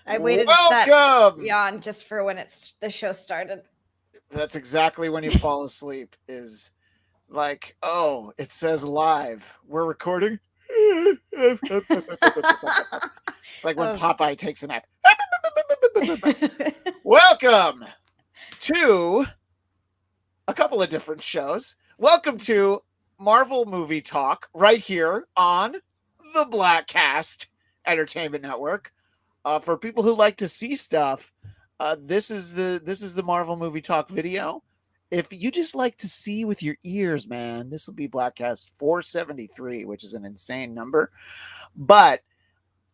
I waited that Welcome! yawn just for when the show started. That's exactly when you fall asleep. Is like, oh, it says live. We're recording. It's like when was- Popeye takes a nap. Welcome to a couple of different shows. Welcome to Marvel Movie Talk right here on the Bladtcast Entertainment Network. For people who like to see stuff, this is the Marvel Movie Talk video. If you just like to see with your ears, man, this will be Bladtcast 473, which is an insane number. But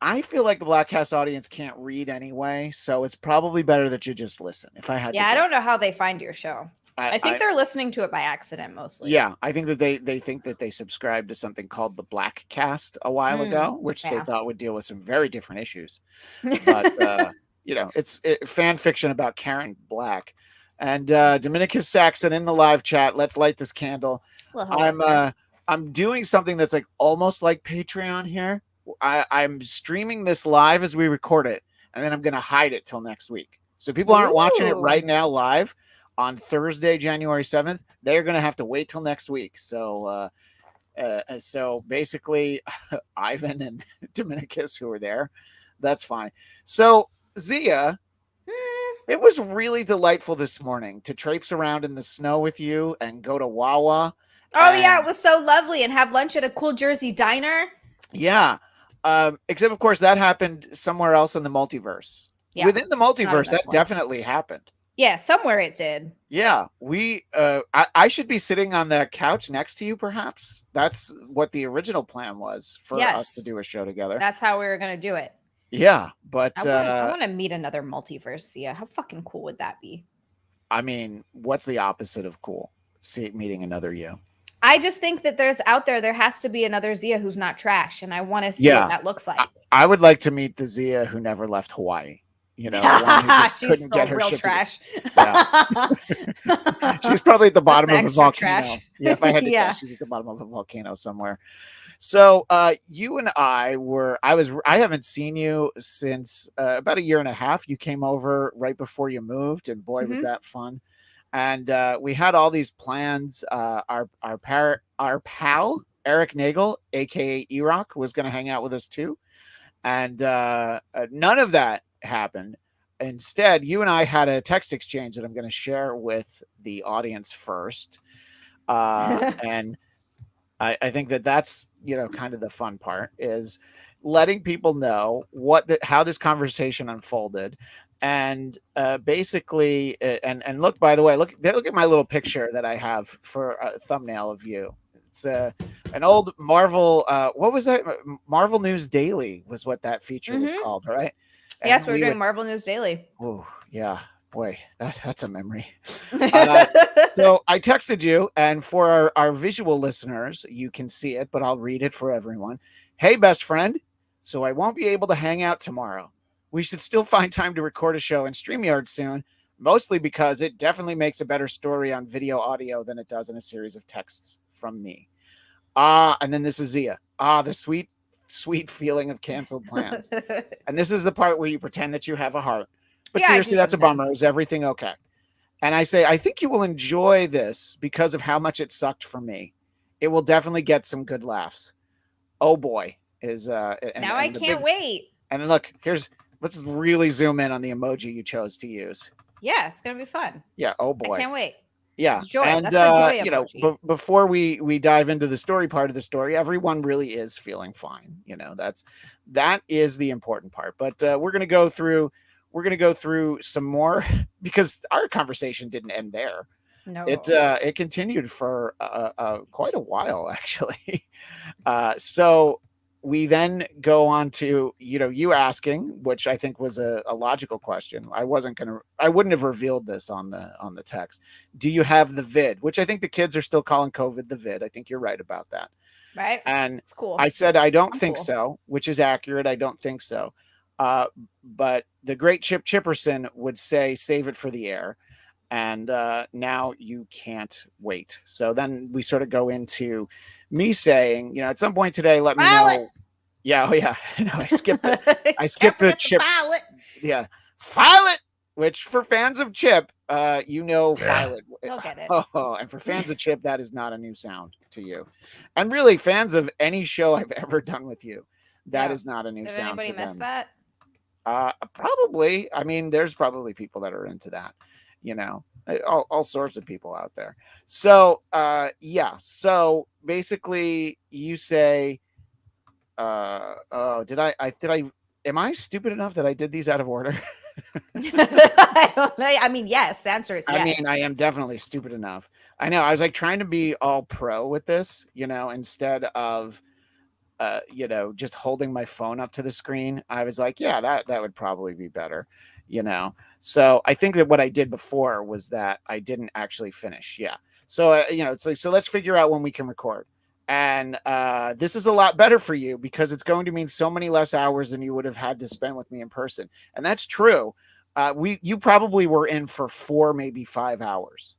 I feel like the Bladtcast audience can't read anyway, so it's probably better that you just listen. If I had, I don't know how they find your show. I think they're listening to it by accident mostly. Yeah, I think that they think that they subscribed to something called the Bladtcast a while ago, which they thought would deal with some very different issues. But it's fan fiction about Karen Black. And Dominicus Saxon in the live chat. Let's light this candle. I'm doing something that's like almost like Patreon here. I'm streaming this live as we record it, and then I'm going to hide it till next week. So people aren't watching it right now live on Thursday, January 7th. They're going to have to wait till next week. So basically, Ivan and Dominicus, who are there, that's fine. So Zia, it was really delightful this morning to traipse around in the snow with you and go to Wawa. Oh, yeah, it was so lovely, and have lunch at a cool Jersey diner. Yeah. Except, of course, that happened somewhere else in the multiverse. Yeah. Within the multiverse, that definitely happened. Yeah, somewhere it did. Yeah, I should be sitting on the couch next to you, perhaps. That's what the original plan was for us to do a show together. That's how we were going to do it. Yeah, but I want to meet another multiverse. Yeah, how fucking cool would that be? I mean, what's the opposite of cool? Meeting another you. I just think that there has to be another Zia who's not trash, and I want to see what that looks like. I would like to meet the Zia who never left Hawaii. You know, the one who just couldn't get her real shit trash. Yeah. She's probably at the bottom of a volcano. Trash. Yeah, if I had to guess, she's at the bottom of a volcano somewhere. So you and I haven't seen you since about a year and a half. You came over right before you moved, and boy, was that fun. And we had all these plans. Our pal Erik Nagel, aka Erock, was going to hang out with us too, and none of that happened. Instead, you and I had a text exchange that I'm going to share with the audience first, and I think that's kind of the fun part is letting people know how this conversation unfolded. And basically, and look, by the way, look at my little picture that I have for a thumbnail of you. It's an old Marvel. What was that? Marvel News Daily was what that feature was called, right? Yes, we're doing Marvel News Daily. Oh yeah, boy, that's a memory. So I texted you, and for our visual listeners, you can see it, but I'll read it for everyone. Hey, best friend. So I won't be able to hang out tomorrow. We should still find time to record a show in StreamYard soon, mostly because it definitely makes a better story on video audio than it does in a series of texts from me. And then this is Zia. The sweet feeling of canceled plans. And this is the part where you pretend that you have a heart. But seriously, that's a bummer. Is everything okay? And I say, I think you will enjoy this because of how much it sucked for me. It will definitely get some good laughs. Oh boy. I can't wait. And then look, let's really zoom in on the emoji you chose to use. Yeah, it's gonna be fun. Yeah. Oh boy. I can't wait. Yeah. Joy. And that's the joy emoji. Before we dive into the story part of the story, everyone really is feeling fine. That is the important part. But we're gonna go through some more because our conversation didn't end there. No. It continued for quite a while, actually. So we then go on to, you asking, which I think was a logical question. I wouldn't have revealed this on the text. Do you have the vid? Which I think the kids are still calling COVID the vid. I think you're right about that. Right. And it's cool. I said, I don't think so, which is accurate. I don't think so. But the great Chipperson would say, save it for the air. And now you can't wait. So then we sort of go into me saying, at some point today, let me know. Yeah, oh yeah. I skipped the chip. Yeah. File it, which for fans of Chip, file it. They'll get it. Oh, and for fans of Chip, that is not a new sound to you. And really, fans of any show I've ever done with you, that is not a new Did sound to them. anybody miss that? Probably. I mean, there's probably people that are into that, all sorts of people out there. So, So basically you say, am I stupid enough that I did these out of order? I don't know. I mean, yes, the answer is yes. I mean, I am definitely stupid enough. I know. I was like trying to be all pro with this, instead of, just holding my phone up to the screen. I was like, yeah, that would probably be better, So I think that what I did before was that I didn't actually finish. Yeah. So, it's like, so let's figure out when we can record. And this is a lot better for you because it's going to mean so many less hours than you would have had to spend with me in person. And that's true. You probably were in for 4, maybe 5 hours.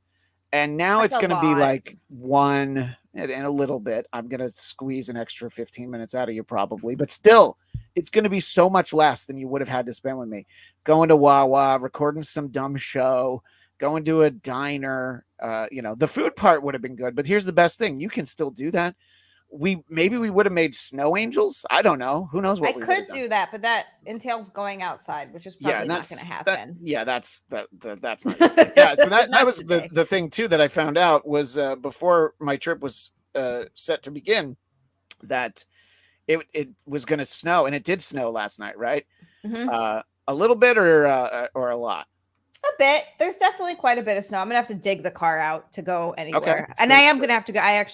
And now it's going to be like 1 and a little bit. I'm going to squeeze an extra 15 minutes out of you probably, but still it's going to be so much less than you would have had to spend with me. Going to Wawa, recording some dumb show, going to a diner. The food part would have been good, but here's the best thing. You can still do that. Maybe we would have made snow angels. I don't know. Who knows what I could do that, but that entails going outside, which is probably not going to happen. That's not. Yeah, so that was the thing too that I found out was before my trip was set to begin that it was going to snow, and it did snow last night, right? Mm-hmm. A little bit or a lot. A bit. There's definitely quite a bit of snow. I'm gonna have to dig the car out to go anywhere, okay, and I am gonna have to go. I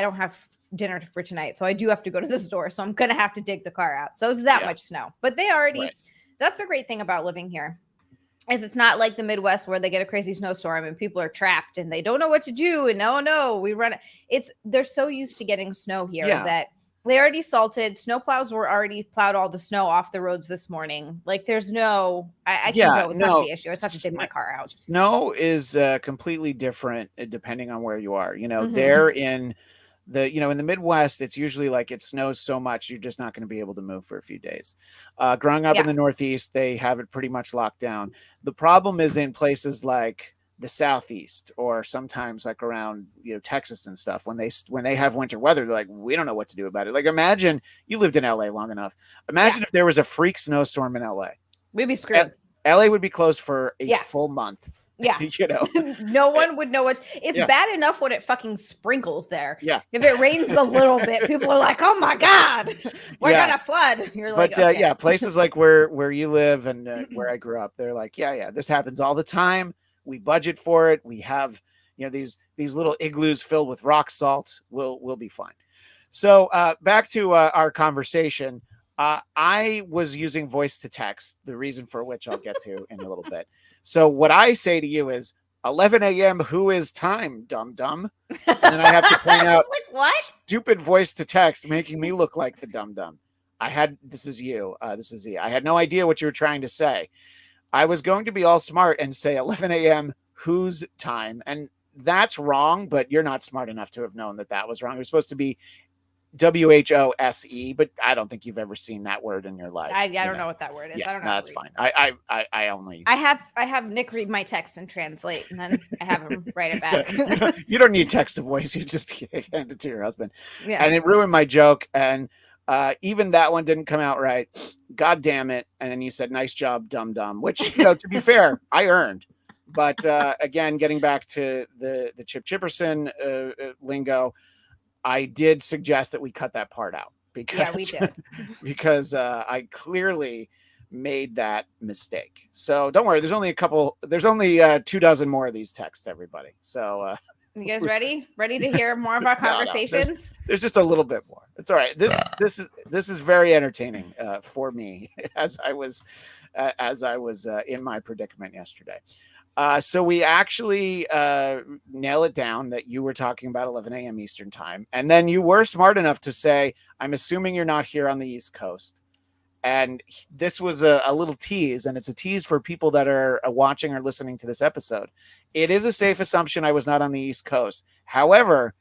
don't have dinner for tonight, so I do have to go to the store. So I'm gonna have to dig the car out. So it's that much snow. But they already. Right. That's a great thing about living here, is it's not like the Midwest where they get a crazy snowstorm and people are trapped and they don't know what to do. And no, we run it. They're so used to getting snow here that. They already salted. Snowplows were already plowed all the snow off the roads this morning. Like there's no, I can go. It's not the issue. I just have to dig my car out. Snow is completely different depending on where you are. They're in in the Midwest, it's usually like it snows so much you're just not going to be able to move for a few days. Growing up in the Northeast, they have it pretty much locked down. The problem is in places like the Southeast, or sometimes like around Texas and stuff, when they have winter weather, they're like, we don't know what to do about it. Like, imagine you lived in LA long enough. Imagine if there was a freak snowstorm in LA. We'd be screwed. LA would be closed for a full month. Yeah. No one would know what it's bad enough when it fucking sprinkles there. Yeah. If it rains a little bit, people are like, oh my God, we're gonna flood. You're like, okay. Places like where you live and where I grew up, they're like, this happens all the time. We budget for it. We have, these little igloos filled with rock salt. We'll be fine. So back to our conversation. I was using voice to text, the reason for which I'll get to in a little bit. So what I say to you is 11 a.m. Who is time, dumb? And then I have to point out like, what? Stupid voice to text, making me look like the dumb. This is you. This is you. I had no idea what you were trying to say. I was going to be all smart and say 11 a.m. whose time. And that's wrong, but you're not smart enough to have known that was wrong. It was supposed to be WHOSE, but I don't think you've ever seen that word in your life. I don't know what that word is. Yeah, I don't know. That's fine. I have Nick read my text and translate, and then I have him write it back. You don't need text to voice. You just hand it to your husband. Yeah. And it ruined my joke. And even that one didn't come out right. God damn it. And then you said, nice job, dumb, which, to be fair, I earned. But again, getting back to the Chipperson lingo, I did suggest that we cut that part out because we did. because I clearly made that mistake. So don't worry. There's only 24 more of these texts, everybody. So you guys ready to hear more of our conversations? No, there's just a little bit more. It's all right. This is very entertaining for me as I was in my predicament yesterday. So we actually nail it down that you were talking about 11 a.m. Eastern time. And then you were smart enough to say, I'm assuming you're not here on the East Coast. And this was a little tease, and it's a tease for people that are watching or listening to this episode. It is a safe assumption I was not on the East Coast. However,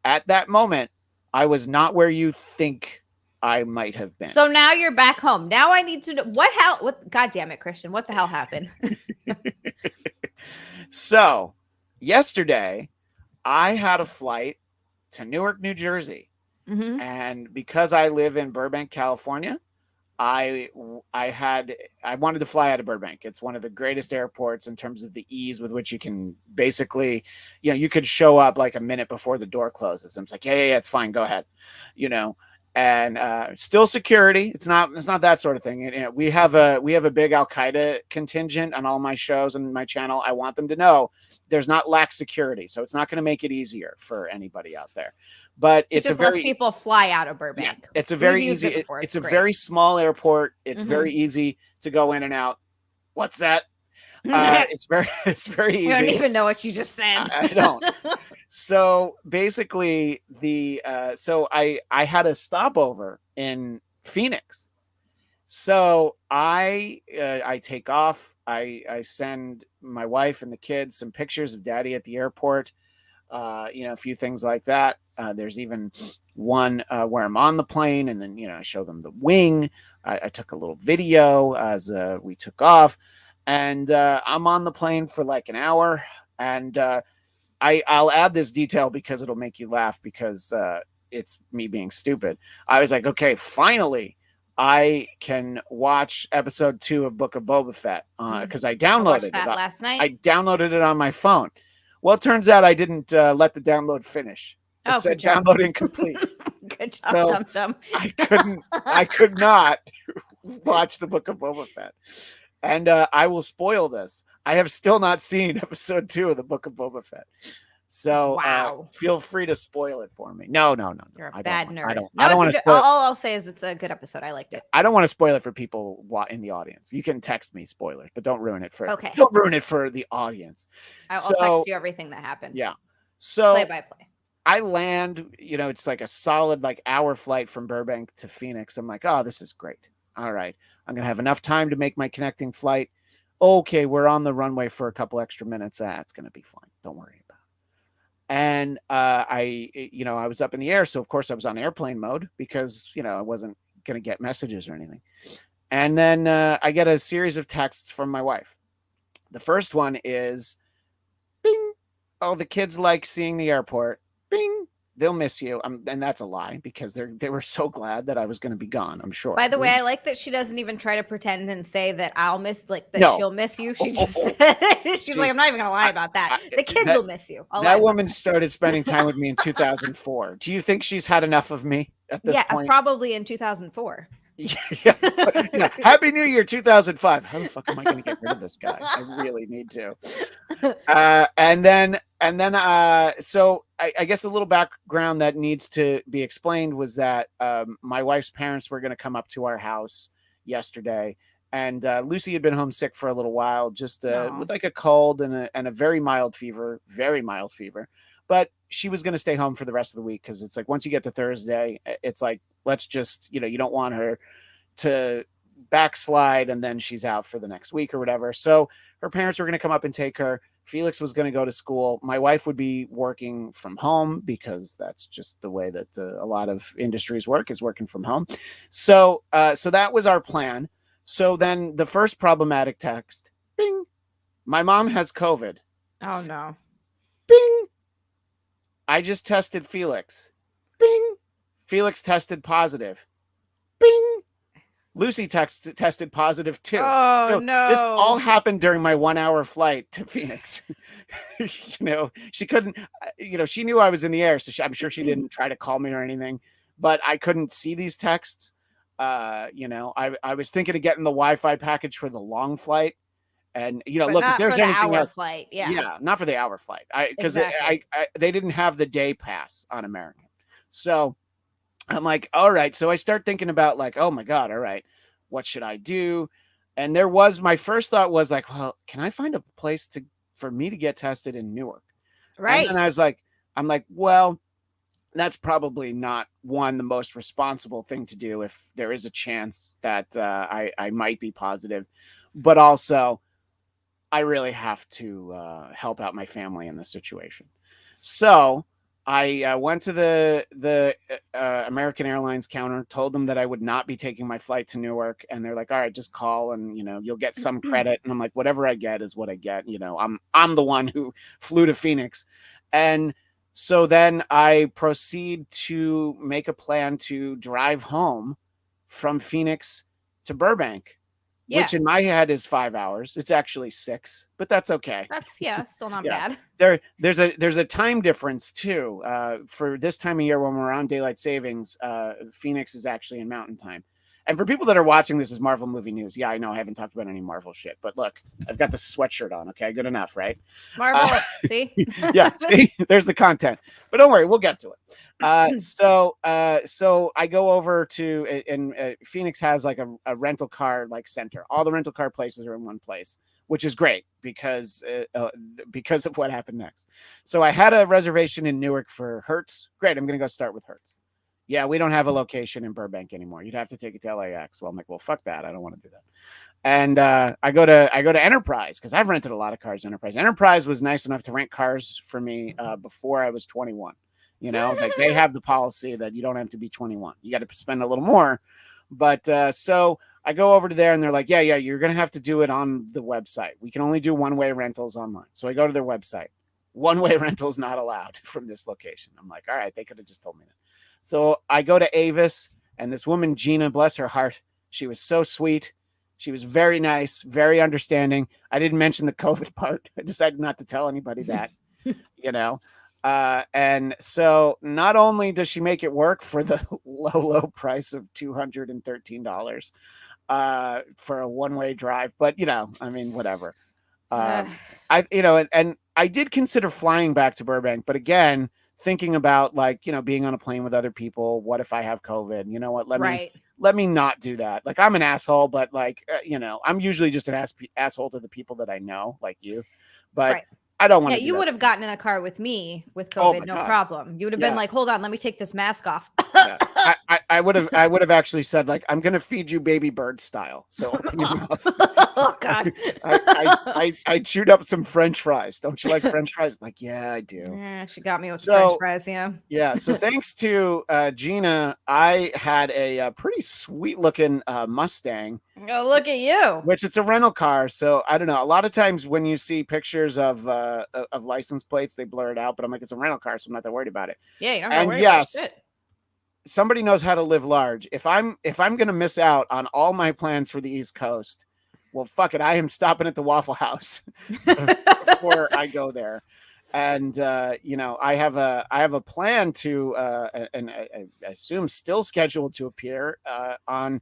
at that moment, I was not where you think I might have been. So now you're back home. Now I need to know what God damn it, Christian, what the hell happened? So yesterday I had a flight to Newark, New Jersey. Mm-hmm. And because I live in Burbank, California, I wanted to fly out of Burbank. It's one of the greatest airports in terms of the ease with which you can basically, you could show up like a minute before the door closes. And it's like, yeah, it's fine. Go ahead. And still security. It's not that sort of thing. We have a big Al-Qaeda contingent on all my shows and my channel. I want them to know there's not lax security. So it's not going to make it easier for anybody out there. But it's just a very less people fly out of Burbank. Yeah, it's a very easy. It's a very small airport. It's very easy to go in and out. What's that? It's very easy. You don't even know what you just said. I don't. So basically, so I had a stopover in Phoenix. So I take off. I send my wife and the kids some pictures of Daddy at the airport. A few things like that. There's even one where I'm on the plane, and then I show them the wing. I took a little video as we took off, and I'm on the plane for like an hour. And I'll add this detail because it'll make you laugh, because it's me being stupid. I was like, okay, finally I can watch episode 2 of Book of Boba Fett, because I downloaded that last night. I downloaded it on my phone. Well, it turns out I didn't let the download finish. It said download incomplete. Good job, Dum. I could not watch the Book of Boba Fett. And I will spoil this. I have still not seen episode 2 of the Book of Boba Fett. So feel free to spoil it for me. No. You're a bad nerd. I don't want to spoil it. All I'll say is it's a good episode. I liked it. I don't want to spoil it for people in the audience. You can text me spoilers, but don't ruin it for the audience. I'll text you everything that happened. Yeah. So play by play. I land, it's like a solid hour flight from Burbank to Phoenix. I'm like, oh, this is great. All right. I'm going to have enough time to make my connecting flight. Okay, we're on the runway for a couple extra minutes. It's going to be fine. Don't worry about it. And I was up in the air. So, of course, I was on airplane mode because, I wasn't going to get messages or anything. And then I get a series of texts from my wife. The first one is, bing. Oh, the kids like seeing the airport. Bing. They'll miss you. And that's a lie, because they were so glad that I was going to be gone, I'm sure. By the way, I like that she doesn't even try to pretend and say that I'll miss, she'll miss you. She just she's like, I'm not even going to lie about that. The kids will miss you. That woman started spending time with me in 2004. Do you think she's had enough of me at this point? Yeah, probably in 2004. Yeah. Happy New Year 2005. How the fuck am I going to get rid of this guy? I really need to. And then so I guess a little background that needs to be explained was that my wife's parents were going to come up to our house yesterday, and Lucy had been homesick for a little while, just with like a cold and a very mild fever. But she was going to stay home for the rest of the week, because it's like once you get to Thursday, it's like, let's just, you don't want her to backslide and then she's out for the next week or whatever. So her parents were going to come up and take her. Felix was going to go to school. My wife would be working from home, because that's just the way that a lot of industries work, is working from home. So that was our plan. So then the first problematic text, bing, my mom has COVID. Oh no. Bing. I just tested Felix. Bing. Felix tested positive. Bing. Lucy tested positive too. Oh, so no. This all happened during my 1 hour flight to Phoenix. She couldn't, she knew I was in the air. So I'm sure she didn't try to call me or anything, but I couldn't see these texts. I was thinking of getting the Wi-Fi package for the long flight. And, look, if there's anything else, flight, yeah, not for the hour flight. Because they didn't have the day pass on American. So I'm like, all right. So I start thinking about oh my God, all right, what should I do? And my first thought was like, well, can I find a place for me to get tested in Newark? Right. And then I'm like, well, that's probably not the most responsible thing to do if there is a chance that I might be positive, but also I really have to help out my family in this situation. So I went to the American Airlines counter, told them that I would not be taking my flight to Newark, and they're like, "All right, just call, and you'll get some credit." And I'm like, "Whatever I get is what I get." I'm the one who flew to Phoenix, and so then I proceed to make a plan to drive home from Phoenix to Burbank, which in my head is 5 hours. It's actually 6, but that's okay. That's still not bad. There's a time difference too. For this time of year when we're on daylight savings, Phoenix is actually in mountain time. And for people that are watching this as Marvel movie news, yeah, I know I haven't talked about any Marvel shit, but look, I've got the sweatshirt on. Okay, good enough, right? Marvel, see? Yeah, see, there's the content. But don't worry, we'll get to it. So I go over to, and Phoenix has like a rental car like center. All the rental car places are in one place, which is great because of what happened next. So I had a reservation in Newark for Hertz. Great, I'm gonna go start with Hertz. Yeah, we don't have a location in Burbank anymore. You'd have to take it to LAX. Well, I'm like, well, fuck that. I don't want to do that. And I go to Enterprise because I've rented a lot of cars. Enterprise. Enterprise was nice enough to rent cars for me before I was 21. Like they have the policy that you don't have to be 21. You got to spend a little more. But so I go over to there and they're like, yeah, you're going to have to do it on the website. We can only do one-way rentals online. So I go to their website. One-way rentals not allowed from this location. I'm like, all right, they could have just told me that. So I go to Avis, and this woman, Gina, bless her heart, she was so sweet. She was very nice, very understanding. I didn't mention the COVID part. I decided not to tell anybody that, And so not only does she make it work for the low price of $213 for a one-way drive, but, I mean, whatever. And I did consider flying back to Burbank, but again, thinking about being on a plane with other people. What if I have COVID? You know what? Let me not do that. Like, I'm an asshole, but I'm usually just an asshole to the people that I know, like you, but I don't want to. Yeah, you would have gotten in a car with me with COVID, no problem. You would have been like, hold on, let me take this mask off. Yeah. I would have actually said, like, I'm going to feed you baby bird style. So open your mouth. Oh, God. I chewed up some French fries. Don't you like French fries? Like, yeah, I do. Yeah, she got me with French fries, yeah. Yeah, so thanks to Gina, I had a pretty sweet-looking Mustang. Oh, look at you. Which it's a rental car, so I don't know. A lot of times when you see pictures of license plates, they blur it out, but I'm like, it's a rental car, so I'm not that worried about it. Yeah, you don't have to worry about shit. Somebody knows how to live large. If I'm going to miss out on all my plans for the East Coast, well, fuck it. I am stopping at the Waffle House before I go there. And I have a plan to and I assume still scheduled to appear on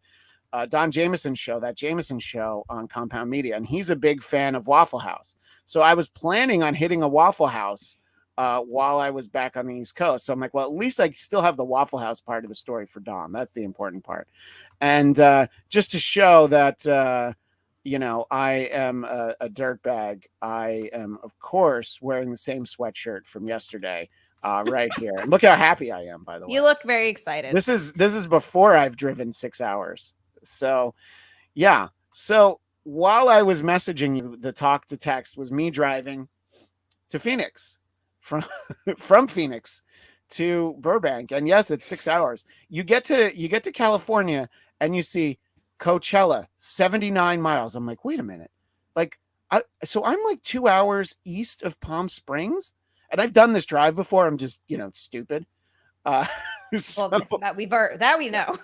Don Jameson's show, that Jameson show on Compound Media, and he's a big fan of Waffle House. So I was planning on hitting a Waffle House while I was back on the East Coast. So I'm like, well, at least I still have the Waffle House part of the story for Don. That's the important part. And just to show that, I am a dirtbag, I am, of course, wearing the same sweatshirt from yesterday right here. And look how happy I am, by the way. You look very excited. This is before I've driven 6 hours. So, yeah. So while I was messaging you, the talk to text was me driving to Phoenix. From Phoenix to Burbank, and yes, it's 6 hours. You get to California and you see Coachella, 79 miles. I'm like, wait a minute, so I'm like 2 hours east of Palm Springs, and I've done this drive before. I'm just stupid. So, that we know.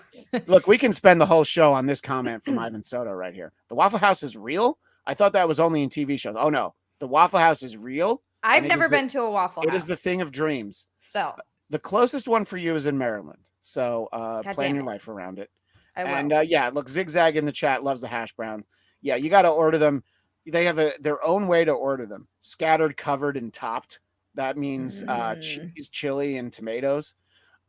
Look, we can spend the whole show on this comment from Ivan Soto right here. The Waffle House is real. I thought that was only in TV shows. Oh no, the Waffle House is real. I've never been to a Waffle House. It is the thing of dreams. So the closest one for you is in Maryland. So plan your life around it. I will. And look, Zigzag in the chat loves the hash browns. Yeah, you got to order them. They have their own way to order them. Scattered, covered, and topped. That means cheese, chili, and tomatoes.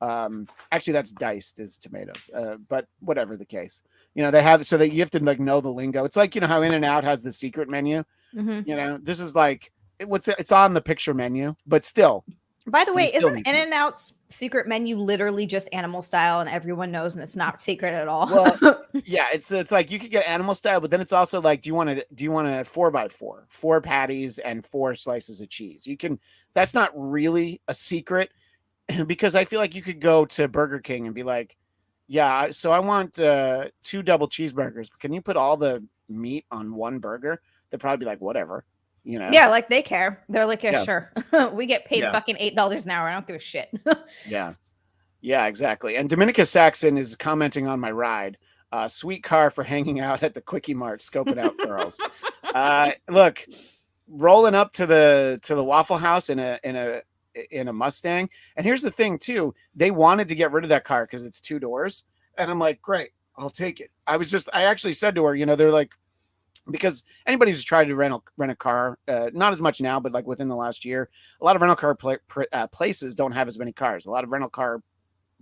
Actually, that's diced as tomatoes. But whatever the case, they have so that you have to know the lingo. It's like how In-N-Out has the secret menu. Mm-hmm. This is like. It's on the picture menu, but still. By the way, isn't In-N-Out's secret menu literally just animal style, and everyone knows, and it's not secret at all? Well, yeah, it's like you could get animal style, but then it's also like, do you want a 4x4, 4 patties and 4 slices of cheese? You can. That's not really a secret. because I feel like you could go to Burger King and be like, yeah, so I want 2 double cheeseburgers. Can you put all the meat on one burger? They'd probably be like, whatever, you know? Yeah, like they care. They're like, yeah, Yeah. sure. We get paid Yeah. fucking $8 an hour. I don't give a shit. Yeah. Yeah, exactly. And Dominica Saxon is commenting on my ride. Sweet car for hanging out at the Quickie Mart, scoping out girls. Look, rolling up to the Waffle House in a Mustang. And here's the thing too, they wanted to get rid of that car because it's 2 doors. And I'm like, great, I'll take it. I actually said to her, you know, they're like, because anybody who's tried to rent a car, not as much now, but like within the last year, a lot of rental car places don't have as many cars. A lot of rental car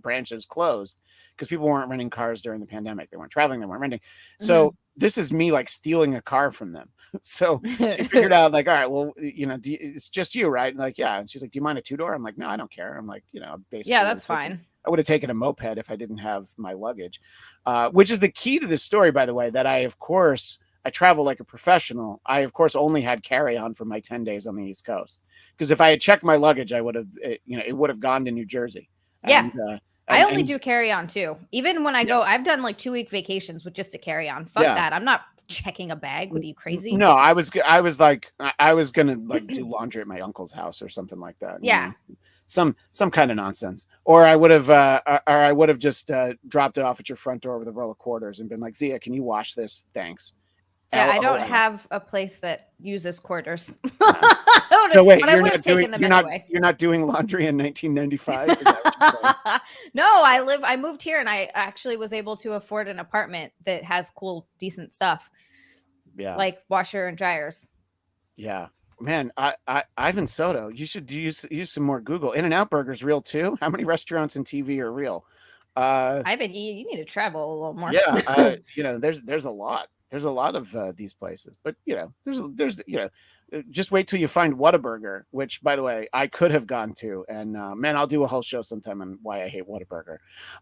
branches closed because people weren't renting cars during the pandemic. They weren't traveling, they weren't renting. So this is me like stealing a car from them. So she figured out like, all right, well, you know, it's just you, right? And like, yeah. And she's like, do you mind a 2-door? I'm like, no, I don't care. I'm like, you know, basically, yeah, that's fine. I would have taken a moped if I didn't have my luggage, which is the key to this story, by the way, that I travel like a professional. I, of course, only had carry-on for my 10 days on the East Coast. Because if I had checked my luggage, I would have, it would have gone to New Jersey. Yeah. I only do carry on too. Even when I go, I've done like 2-week vacations with just a carry on. Fuck that. I'm not checking a bag. What are you, crazy? No, I was gonna like do laundry at my uncle's house or something like that. Yeah. You know? Some kind of nonsense. Or I would have just dropped it off at your front door with a roll of quarters and been like, Zia, can you wash this? Thanks. Yeah, I don't have a place that uses quarters. So wait, you're not doing laundry in 1995? Is that what you're saying? No, I moved here and I actually was able to afford an apartment that has cool, decent stuff. Yeah. Like washer and dryers. Yeah. Man, Ivan Soto, you should use some more Google. In-N-Out Burger's real too. How many restaurants and TV are real? Ivan, you need to travel a little more. Yeah, you know, there's a lot. There's a lot of these places, but you know, there's you know, just wait till you find Whataburger, which, by the way, I could have gone to, and man, I'll do a whole show sometime on why I hate Whataburger.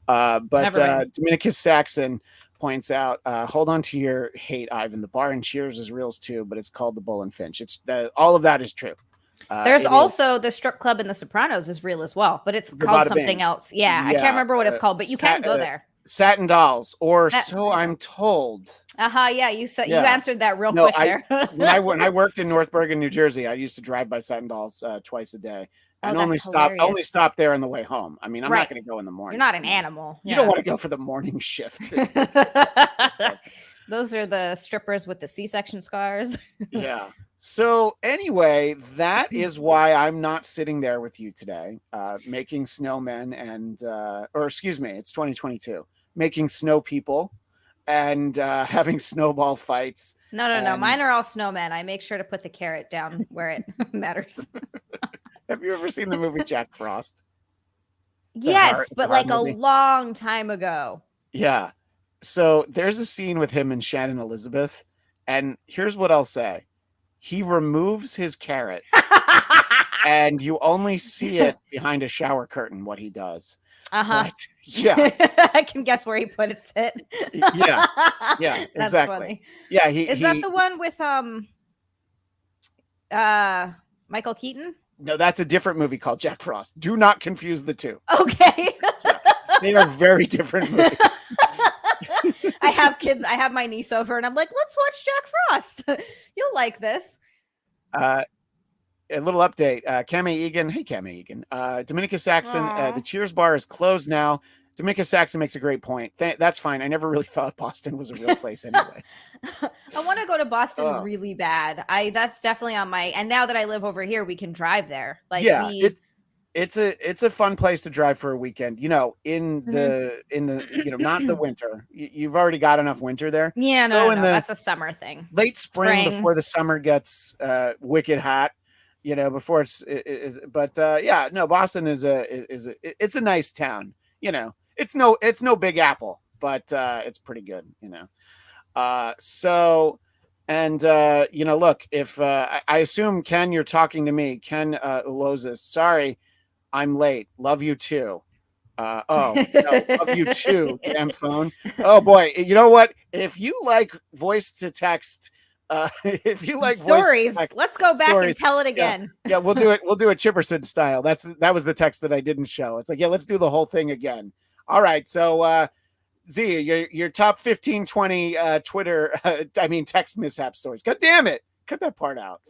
But Dominica Saxon points out, hold on to your hate, Ivan. The bar in Cheers is real too, but it's called the Bull and Finch. All of that is true. There's also the strip club in The Sopranos is real as well, but it's called something else. Yeah, I can't remember what it's called, but you can go there. Satin Dolls, or so I'm told. Yeah, you said you answered that real quick there. when I worked in North Bergen, New Jersey, I used to drive by Satin Dolls twice a day, and only stop there on the way home. I mean, I'm not going to go in the morning. You're not an animal. You don't want to go for the morning shift. Those are the strippers with the C-section scars. Yeah. So anyway, that is why I'm not sitting there with you today, making snowmen or excuse me, it's 2022, making snow people and having snowball fights. No. Mine are all snowmen. I make sure to put the carrot down where it matters. Have you ever seen the movie Jack Frost? Yes, but like a long time ago. Yeah. So there's a scene with him and Shannon Elizabeth. And here's what I'll say. He removes his carrot and you only see it behind a shower curtain, what he does. But, yeah. I can guess where he put it. Yeah. Yeah, That's exactly. Funny. Yeah. That the one with Michael Keaton? No, that's a different movie called Jack Frost. Do not confuse the two. Okay. Yeah. They are very different movies. I have kids. I have my niece over and I'm like, let's watch Jack Frost. You'll like this. A little update. Cami Egan. Hey, Cami Egan. Dominica Saxon. The Cheers bar is closed now. Dominica Saxon makes a great point. That's fine. I never really thought Boston was a real place anyway. I want to go to Boston really bad. That's definitely on my, and now that I live over here, we can drive there. Like it's a fun place to drive for a weekend, you know, in the you know, not the winter. You've already got enough winter there. Yeah, no, that's a summer thing. Late spring before the summer gets wicked hot, you know, before Boston is a nice town, you know. It's no Big Apple, but it's pretty good, you know. You know, look, if I assume, Ken, you're talking to me, Ken Ulozis, sorry, I'm late. Love you too. Love you too, damn phone. Oh boy, you know what? If you like voice to text If you like stories, voice text, let's go back stories, and tell it again. Yeah, we'll do it. We'll do it Chipperson style. That was the text that I didn't show. It's like, yeah, let's do the whole thing again. All right. So Zia, your top 15, 20 Twitter, text mishap stories. God damn it. Cut that part out.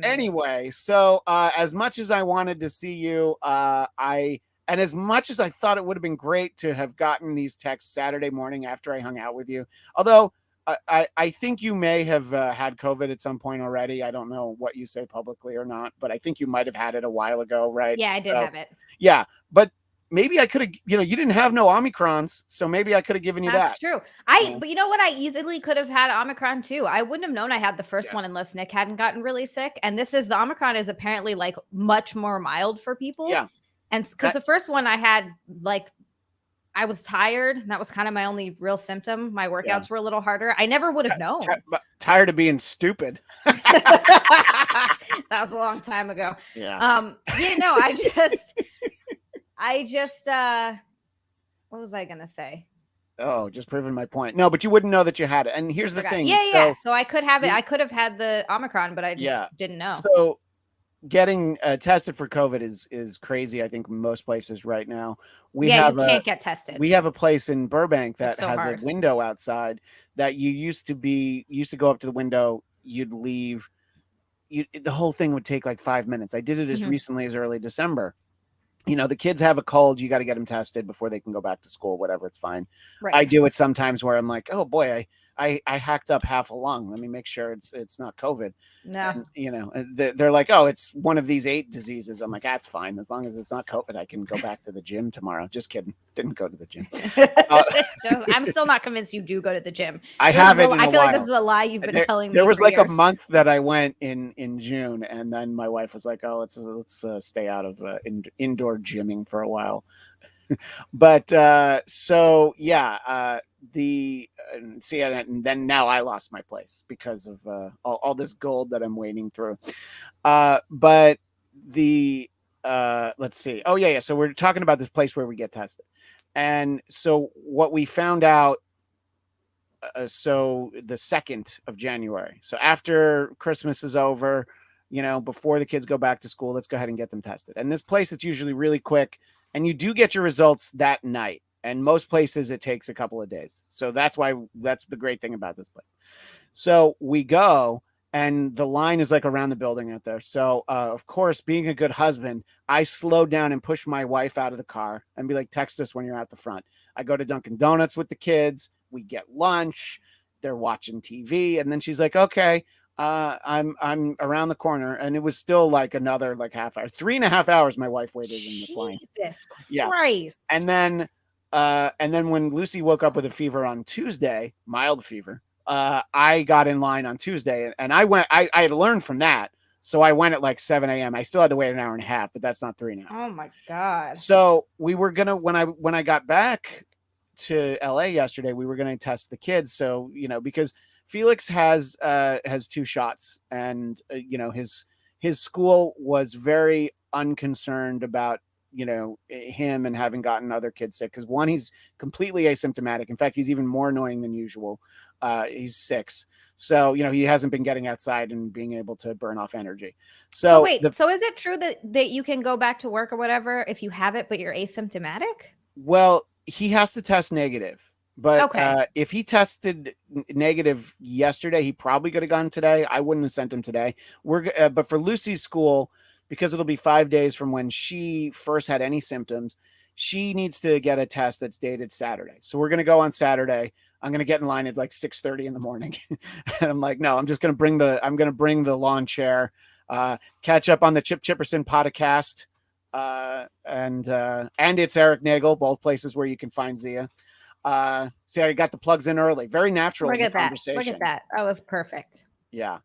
Anyway, so as much as I wanted to see you, and as much as I thought it would have been great to have gotten these texts Saturday morning after I hung out with you, although I think you may have had COVID at some point already. I don't know what you say publicly or not, but I think you might have had it a while ago, right? Yeah, I did have it. Yeah, but maybe I could have, you didn't have no Omicrons, so maybe I could have given you that. That's true. But you know what? I easily could have had Omicron too. I wouldn't have known I had the first one unless Nick hadn't gotten really sick. And the Omicron is apparently like much more mild for people. Yeah. And because the first one I had, like, I was tired. That was kind of my only real symptom. My workouts were a little harder. I never would have known. Tired of being stupid. That was a long time ago. Yeah. I just what was I gonna say? Oh, just proving my point. No, but you wouldn't know that you had it. And here's the thing. Yeah. So I could have it. I could have had the Omicron, but I just didn't know. So getting tested for COVID is crazy. I think most places right now. You can't get tested. We have a place in Burbank that has hard. a window outside that you used to go up to the window. You'd leave. The whole thing would take like 5 minutes. I did it as recently as early December. The kids have a cold. You got to get them tested before they can go back to school, whatever. It's fine. Right. I do it sometimes where I'm like, oh boy, I hacked up half a lung. Let me make sure it's not COVID. No. And, they're like, oh, it's one of these 8 diseases. I'm like, that's fine. As long as it's not COVID, I can go back to the gym tomorrow. Just kidding. Didn't go to the gym. I'm still not convinced you do go to the gym. I haven't. I feel like this is a lie you've been telling me. There was like years. A month that I went in June, and then my wife was like, oh, let's stay out of indoor gymming for a while. But and then now I lost my place because of all this gold that I'm wading through. But let's see. Oh yeah. So we're talking about this place where we get tested, and so what we found out. So the 2nd of January. So after Christmas is over, before the kids go back to school, let's go ahead and get them tested. And this place, it's usually really quick, and you do get your results that night. And most places it takes a couple of days. So that's the great thing about this place. So we go, and the line is like around the building out there. So of course, being a good husband, I slow down and push my wife out of the car and be like, text us when you're at the front. I go to Dunkin' Donuts with the kids. We get lunch. They're watching TV. And then she's like, okay, I'm around the corner. And it was still like another like half hour, 3.5 hours. My wife waited in this line. Jesus Christ. Yeah. And then when Lucy woke up with a fever on Tuesday, mild fever, I got in line on Tuesday, and I had learned from that. So I went at like 7 a.m. I still had to wait an hour and a half, but that's not 3.5. Oh my God. So we were going to, when I got back to LA yesterday, we were going to test the kids. So, because Felix has 2 shots, and, his school was very unconcerned about, him and having gotten other kids sick. Because one, he's completely asymptomatic. In fact, he's even more annoying than usual. He's 6. So, he hasn't been getting outside and being able to burn off energy. So wait, so is it true that you can go back to work or whatever if you have it, but you're asymptomatic? Well, he has to test negative. But okay. If he tested negative yesterday, he probably could have gone today. I wouldn't have sent him today. But for Lucy's school, because it'll be 5 days from when she first had any symptoms, she needs to get a test that's dated Saturday. So we're going to go on Saturday. I'm going to get in line at like 6:30 in the morning. And I'm like, no, I'm going to bring the lawn chair, catch up on the Chipperson podcast. And it's Erik Nagel, both places where you can find Zia. See, I got the plugs in early. Very natural in the conversation. Look at that. That was perfect. Yeah.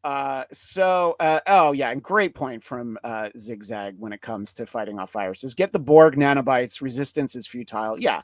And great point from Zigzag when it comes to fighting off viruses. Get the Borg nanobites. Resistance is futile. Yeah.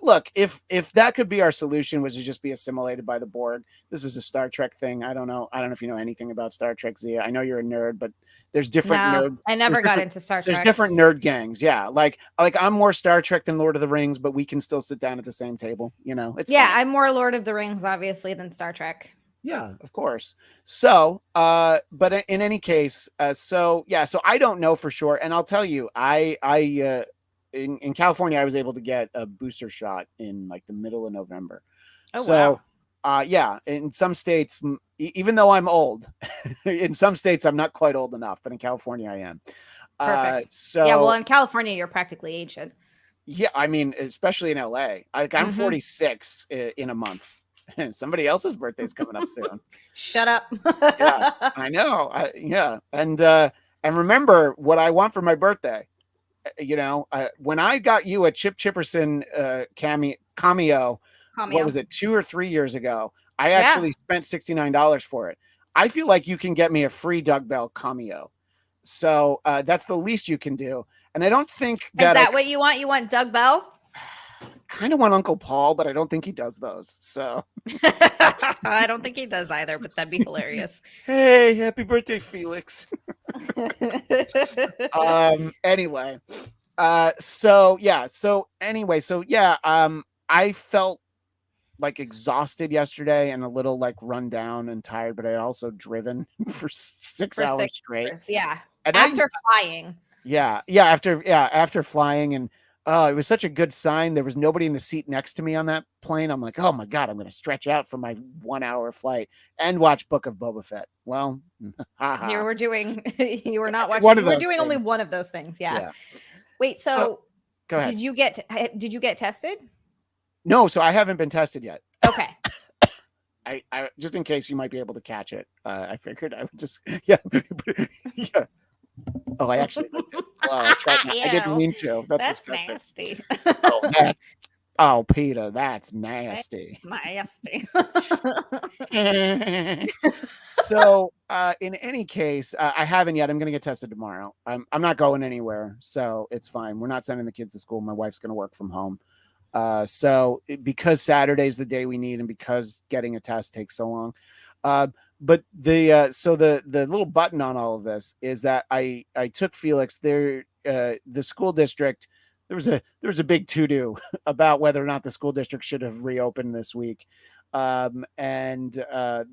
Look, if that could be our solution, was to just be assimilated by the Borg. This is a Star Trek thing. I don't know if you know anything about Star Trek, Zia. I know you're a nerd, but there's different nerd. I never got into Star Trek. There's different nerd gangs. Yeah. Like I'm more Star Trek than Lord of the Rings, but we can still sit down at the same table. It's fine. I'm more Lord of the Rings, obviously, than Star Trek. Yeah, of course. So, but in any case, so I don't know for sure, and I'll tell you, in California, I was able to get a booster shot in like the middle of November. Oh, So, wow. yeah, in some states, even though I'm old, in some states I'm not quite old enough, but in California I am. Perfect. Yeah, well, So in California, you're practically aged. yeah, I mean, especially in LA, like I'm 46 in a month. Somebody else's birthday's coming up soon. Shut up. Yeah, I know. Yeah, and remember what I want for my birthday. When I got you a Chipperson cameo, what Cameo. was it, 2 or 3 years ago? I Yeah. actually spent $69 for it. I feel like you can get me a free Doug Bell cameo. So that's the least you can do. And I don't think Is that that what you want? You want Doug Bell? kind of want Uncle Paul, but I don't think he does those. So I don't think he does either, but that'd be hilarious. hey, happy birthday, Felix. Anyway, I felt like exhausted yesterday and a little like run down and tired, but I also driven for 6 hours straight. Yeah. And After flying. after flying, and it was such a good sign. There was nobody in the seat next to me on that plane. I'm like, oh my God, I'm going to stretch out for my 1 hour flight and watch Book of Boba Fett. Well, Here we're doing, you were not watching. one of You were those doing only things. one of those things. Yeah. Yeah. Wait, so Go ahead. did you get tested? No, so I haven't been tested yet. Okay. I just in case you might be able to catch it. I figured I would just yeah. Oh, I actually looked at it. Oh, I didn't mean to. That's disgusting. Nasty. Oh, Peter, that's nasty. Nasty. So, in any case, I haven't yet. I'm going to get tested tomorrow. I'm not going anywhere, so it's fine. We're not sending the kids to school. My wife's going to work from home. Because Saturday's the day we need, and because getting a test takes so long. But the little button on all of this is that I took Felix there. The school district, there was a big to-do about whether or not the school district should have reopened this week. And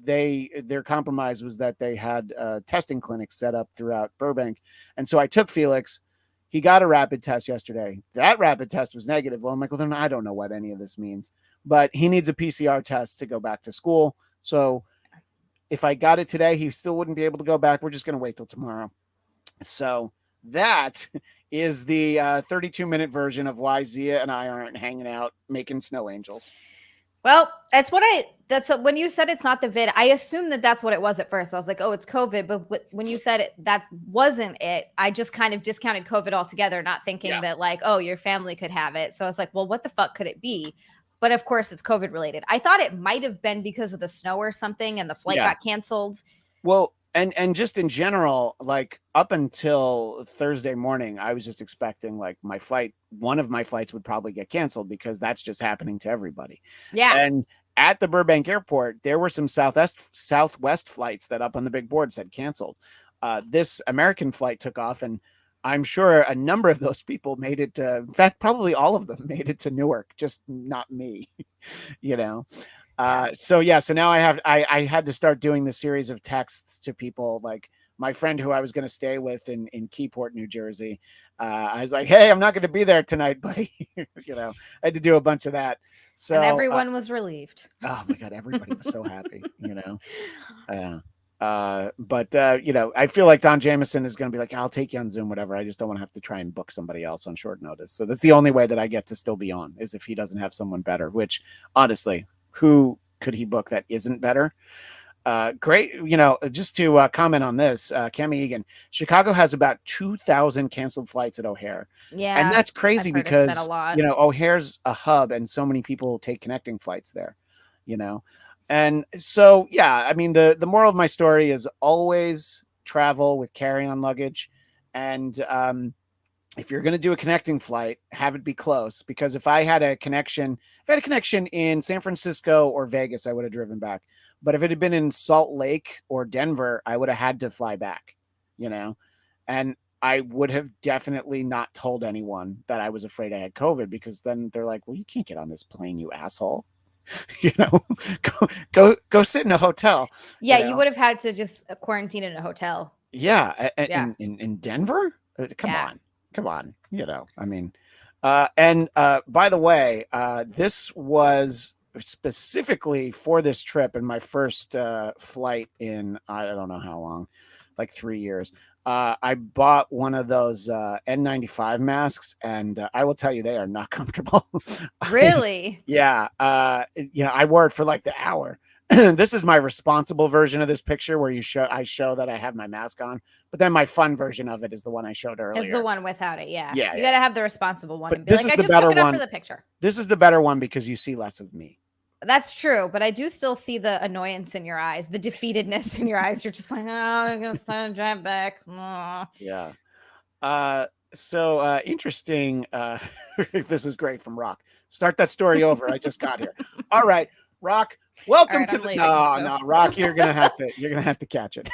their compromise was that they had testing clinics set up throughout Burbank. And so I took Felix. He got a rapid test yesterday. That rapid test was negative. Well, I'm like, well, then I don't know what any of this means, but he needs a PCR test to go back to school. So if I got it today, he still wouldn't be able to go back. We're just going to wait till tomorrow. So that is the 32-minute version of why Zia and I aren't hanging out making snow angels. Well, when you said it's not the vid, I assumed that's what it was at first. I was like, oh, it's COVID. But when you said that wasn't it, I just kind of discounted COVID altogether, not thinking that like, oh, your family could have it. So I was like, well, what the fuck could it be? But of course it's COVID related. I thought it might have been because of the snow or something and the flight got canceled. Well, and just in general, like up until Thursday morning, I was just expecting like one of my flights would probably get canceled because that's just happening to everybody. Yeah. And at the Burbank airport, there were some Southwest flights that up on the big board said canceled. This American flight took off, and I'm sure a number of those people made it to, in fact, probably all of them made it to Newark, just not me, So now I had to start doing the series of texts to people, like my friend who I was going to stay with in Keyport, New Jersey. I was like, hey, I'm not going to be there tonight, buddy. I had to do a bunch of that. So and everyone was relieved. Oh my God. Everybody was so happy, I feel like Don Jameson is going to be like, I'll take you on Zoom, whatever. I just don't want to have to try and book somebody else on short notice. So that's the only way that I get to still be on, is if he doesn't have someone better, which honestly, who could he book that isn't better? Great. Just to comment on this, Cami Egan, Chicago has about 2,000 canceled flights at O'Hare. Yeah. And that's crazy because, O'Hare's a hub and so many people take connecting flights there, And so, I mean, the moral of my story is always travel with carry-on luggage. And if you're going to do a connecting flight, have it be close, because if I had a connection in San Francisco or Vegas, I would have driven back. But if it had been in Salt Lake or Denver, I would have had to fly back, and I would have definitely not told anyone that I was afraid I had COVID, because then they're like, well, you can't get on this plane, you asshole. go sit in a hotel. Yeah, you would have had to just quarantine in a hotel. Yeah, Yeah. in Denver. Come Yeah. on. I mean, and by the way, this was specifically for this trip and my first flight in I don't know how long, like 3 years. I bought one of those N95 masks, and I will tell you they are not comfortable. Really? Yeah. I wore it for like the hour. This is my responsible version of this picture where I show that I have my mask on, but then my fun version of it is the one I showed earlier. It's the one without it. Yeah. Yeah. You got to have the responsible one But and be like, I just took it out for the picture. This is the better one because you see less of me. That's true, but I do still see the annoyance in your eyes, the defeatedness in your eyes. You're just like, oh, I'm gonna start to drive back. Oh. Yeah. So interesting. This is great from Rock. Start that story over. I just got here. All right, Rock. Welcome to the Rock. You're gonna have to catch it.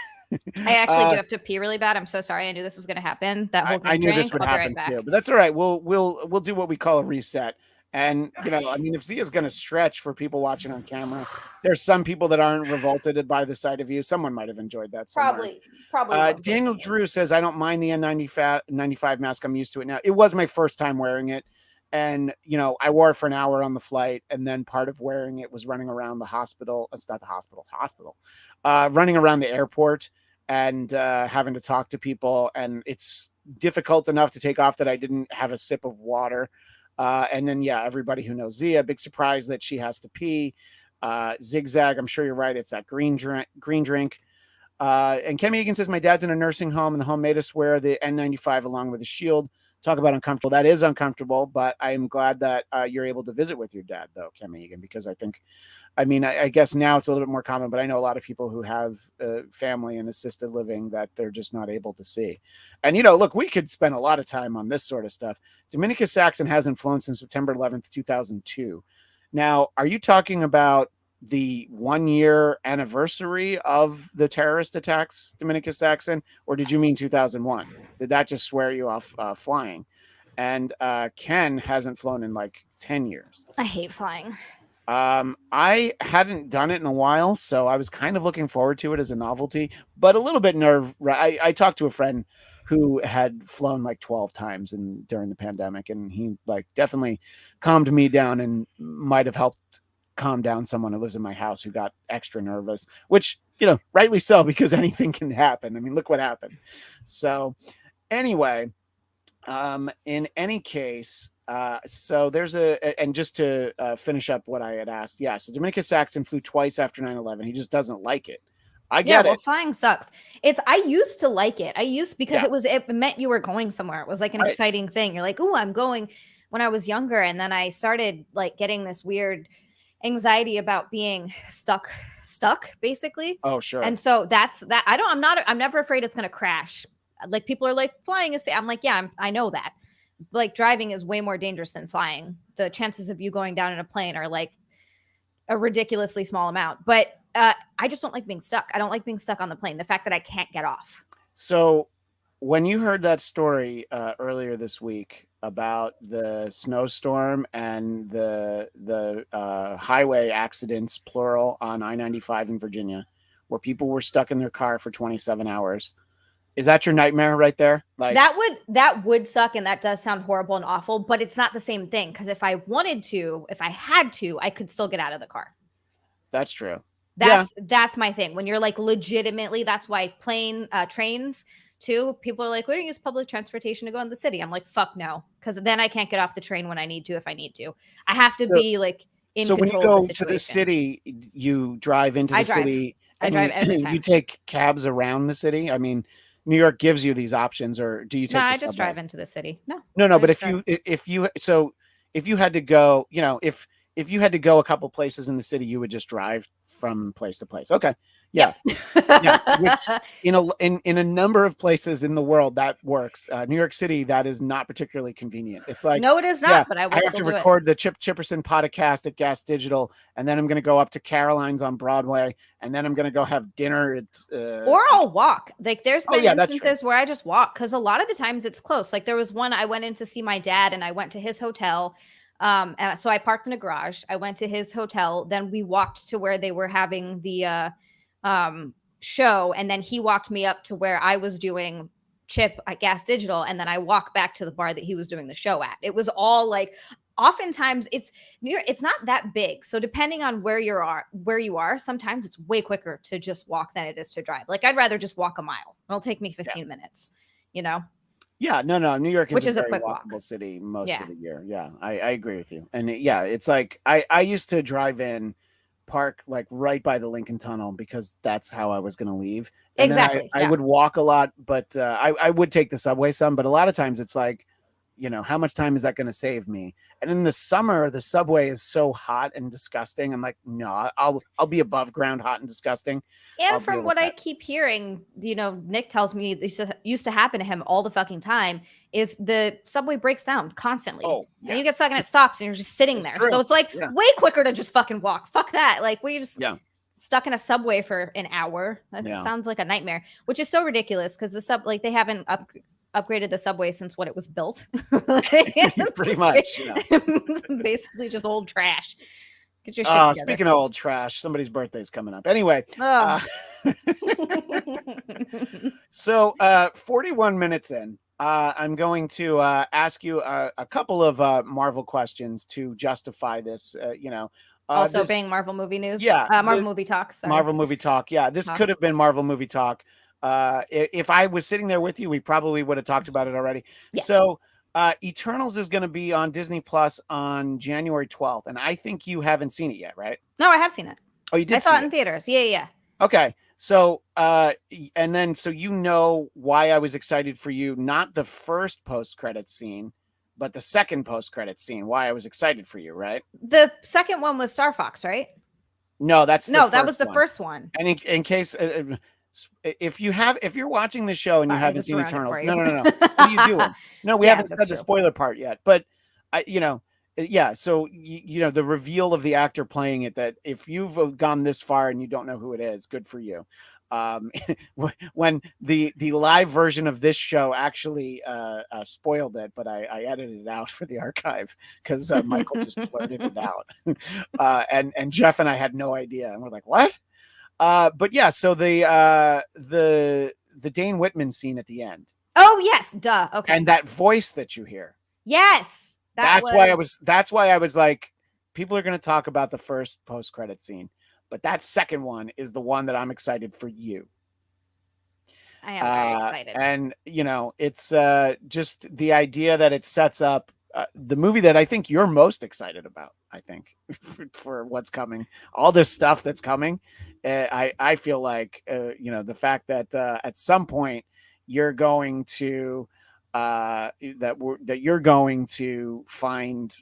I actually do have to pee really bad. I'm so sorry. I knew this was gonna happen. That whole I knew this would happen too, but that's all right. We'll do what we call a reset. And I mean, if Zia's going to stretch for people watching on camera, there's some people that aren't revolted by the sight of you. Someone might have enjoyed that. Somewhere. Probably. Daniel Drew says, I don't mind the N95 mask. I'm used to it now. It was my first time wearing it. And, I wore it for an hour on the flight. And then part of wearing it was running around the hospital. It's not the hospital, running around the airport and having to talk to people. And it's difficult enough to take off that I didn't have a sip of water. And then, everybody who knows Zia, big surprise that she has to pee. Zigzag, I'm sure you're right. It's that green drink. And Kemi Egan says, my dad's in a nursing home and the home made us wear the N95 along with a shield. Talk about uncomfortable. That is uncomfortable, but I am glad that you're able to visit with your dad, though, Kemi Egan, because I guess now it's a little bit more common, but I know a lot of people who have family and assisted living that they're just not able to see. And, look, we could spend a lot of time on this sort of stuff. Dominica Saxon hasn't flown since September 11th, 2002. Now, are you talking about the 1 year anniversary of the terrorist attacks, Dominica Saxon, or did you mean 2001? Did that just swear you off flying? And Ken hasn't flown in like 10 years. I hate flying. I hadn't done it in a while, so I was kind of looking forward to it as a novelty, but a little bit I talked to a friend who had flown like 12 times during the pandemic, and he definitely calmed me down and might have helped calm down someone who lives in my house who got extra nervous, which, rightly so, because anything can happen. I mean, look what happened. So anyway, in any case, so there's and just to finish up what I had asked. Yeah. So Dominica Saxon flew twice after 9/11. He just doesn't like it. I get it. Flying sucks. I used to like it. Because it meant you were going somewhere. It was like an exciting thing. You're like, oh, I'm going when I was younger. And then I started getting this weird anxiety about being stuck basically. Oh, sure. And so that's that. I'm never afraid it's going to crash. Like people are like flying is, I'm like, yeah, I know that. Like driving is way more dangerous than flying. The chances of you going down in a plane are like a ridiculously small amount, but I just don't like being stuck. I don't like being stuck on the plane. The fact that I can't get off. So when you heard that story earlier this week about the snowstorm and the highway accidents, plural, on I-95 in Virginia, where people were stuck in their car for 27 hours, is that your nightmare right there? Like that would suck, and that does sound horrible and awful, but it's not the same thing, because if I wanted to, if I had to, I could still get out of the car. That's true. That's my thing. When you're like legitimately, that's why trains too, people are like, we don't use public transportation to go in the city. I'm like, fuck no, because then I can't get off the train when I need to. If I need to, I have to be like in control. So when you go to the city, you drive into the city. I drive every time. You take cabs around the city. I mean, New York gives you these options, or do you take? No, I just drive into the city. No. But if you had to go, if you had to go a couple places in the city, you would just drive from place to place. Okay. Yeah. Which in a number of places in the world that works. New York City, that is not particularly convenient. It's like, no, it is not, but I have to record the Chipperson podcast at Gas Digital. And then I'm going to go up to Caroline's on Broadway. And then I'm going to go have dinner. Or I'll walk. Like there's been instances where I just walk, because a lot of the times it's close. Like there was one, I went in to see my dad and I went to his hotel. And so I parked in a garage. I went to his hotel. Then we walked to where they were having the show. And then he walked me up to where I was doing Chip at Gas Digital. And then I walked back to the bar that he was doing the show at. It was all like, oftentimes it's not that big. So depending on where you are, sometimes it's way quicker to just walk than it is to drive. Like I'd rather just walk a mile. It'll take me 15 minutes, you know? Yeah, no. New York is a very quick walkable walk. city most of the year. Yeah, I agree with you. And it's like I used to drive in, park like right by the Lincoln Tunnel because that's how I was going to leave. And Exactly. then I would walk a lot, but I would take the subway some. But a lot of times it's like, how much time is that going to save me? And in the summer, the subway is so hot and disgusting. I'm like, no, I'll be above ground hot and disgusting. And from what I keep hearing, Nick tells me this used to happen to him all the fucking time, is the subway breaks down constantly. Oh, yeah. And you get stuck and it stops and you're just sitting there. True. So it's like way quicker to just fucking walk. Fuck that. Like we just stuck in a subway for an hour. That sounds like a nightmare, which is so ridiculous because they haven't upgraded the subway since when it was built. Pretty much. Basically just old trash. Get your shit together. Speaking of old trash, somebody's birthday's coming up. Anyway. So 41 minutes in, I'm going to ask you a couple of Marvel questions to justify this, also being Marvel movie news. Yeah. Marvel movie talk. Sorry. Marvel movie talk. Yeah. This could have been Marvel movie talk. If I was sitting there with you, we probably would have talked about it already. Yes. So Eternals is going to be on Disney Plus on January 12th. And I think you haven't seen it yet, right? No, I have seen it. Oh, you did? I saw it in theaters. Yeah. Okay. So, and then, so why I was excited for you, not the first post-credit scene, but the second post-credit scene, why I was excited for you, right? The second one was Star Fox, right? No, that was the first one. And in case, if you're watching the show and you haven't seen Eternals, no. What are you doing? No, we haven't said the spoiler part yet, but so the reveal of the actor playing it, that if you've gone this far and you don't know who it is, good for you. When the live version of this show actually spoiled it, but I edited it out for the archive because Michael just blurted it out, and Jeff and I had no idea, and we're like, what? But yeah, so the Dane Whitman scene at the end. Oh yes, duh. Okay. And that voice that you hear. Yes. That's why I was like, people are going to talk about the first post-credit scene, but that second one is the one that I'm excited for you. I am very excited. And it's just the idea that it sets up the movie that I think you're most excited about, I think, for what's coming, all this stuff that's coming. I feel like, the fact that at some point you're going to that you're going to find,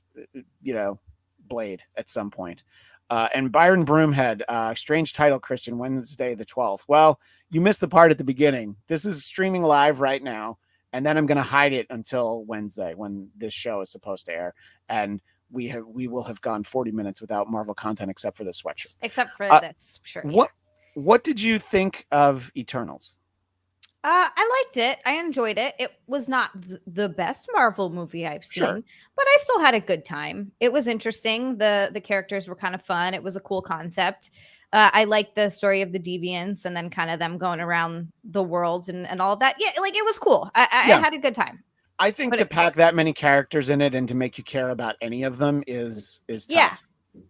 Blade at some point. And Byron Broomhead, strange title, Christian, Wednesday the 12th. Well, you missed the part at the beginning. This is streaming live right now. And then I'm going to hide it until Wednesday when this show is supposed to air. And we will have gone 40 minutes without Marvel content except for the sweatshirt. Except for this shirt. What did you think of Eternals? I liked it. I enjoyed it. It was not the best Marvel movie I've seen, but I still had a good time. It was interesting. The characters were kind of fun. It was a cool concept. I liked the story of the deviants and then kind of them going around the world and all of that. Yeah, like it was cool. I had a good time. I think to pack that many characters in it and to make you care about any of them is tough.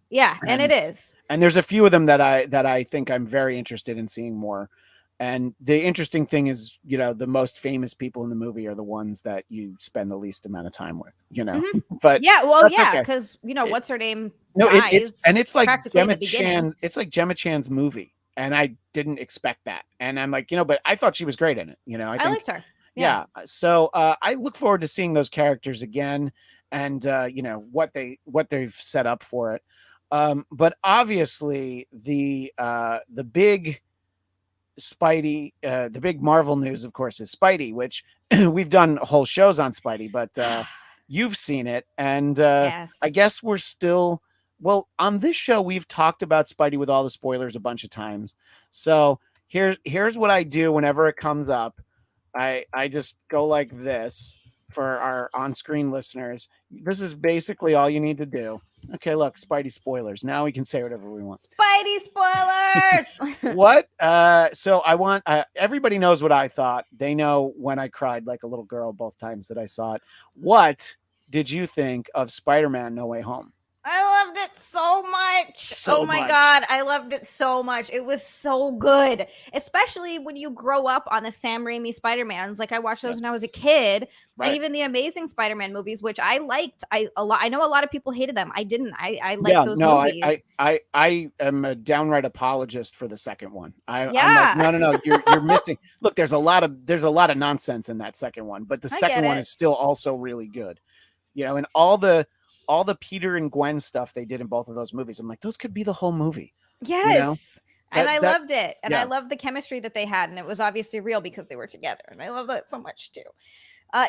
Yeah, and it is. And there's a few of them that I think I'm very interested in seeing more. And the interesting thing is, the most famous people in the movie are the ones that you spend the least amount of time with, Mm-hmm. But because what's her name? No, it's like Gemma Chan. It's like Gemma Chan's movie, and I didn't expect that. And I'm like, but I thought she was great in it. I liked her. Yeah. So I look forward to seeing those characters again, and what they've set up for it. But obviously the big Spidey, the big Marvel news, of course, is Spidey, which we've done whole shows on Spidey, but you've seen it, and yes. I guess we're still on this show. We've talked about Spidey with all the spoilers a bunch of times. So here's what I do whenever it comes up. I just go like this, for our on-screen listeners, this is basically all you need to do. Okay, look, Spidey spoilers. Now we can say whatever we want. Spidey spoilers. What? So I want everybody knows what I thought. They know when I cried like a little girl both times that I saw it. What did you think of Spider-Man: No Way Home? I loved it so much. Oh my God. I loved it so much. It was so good, especially when you grow up on the Sam Raimi Spider-Mans. Like I watched those when I was a kid, and even the Amazing Spider-Man movies, which I liked. I know a lot of people hated them. I didn't. I liked those movies. I am a downright apologist for the second one. I'm like, no. You're missing. Look, there's a lot of nonsense in that second one, but the second one is still also really good. You know, and all the Peter and Gwen stuff they did in both of those movies. I'm like, those could be the whole movie. Yes. You know? And I loved it. And I loved the chemistry that they had. And it was obviously real because they were together. And I love that so much too.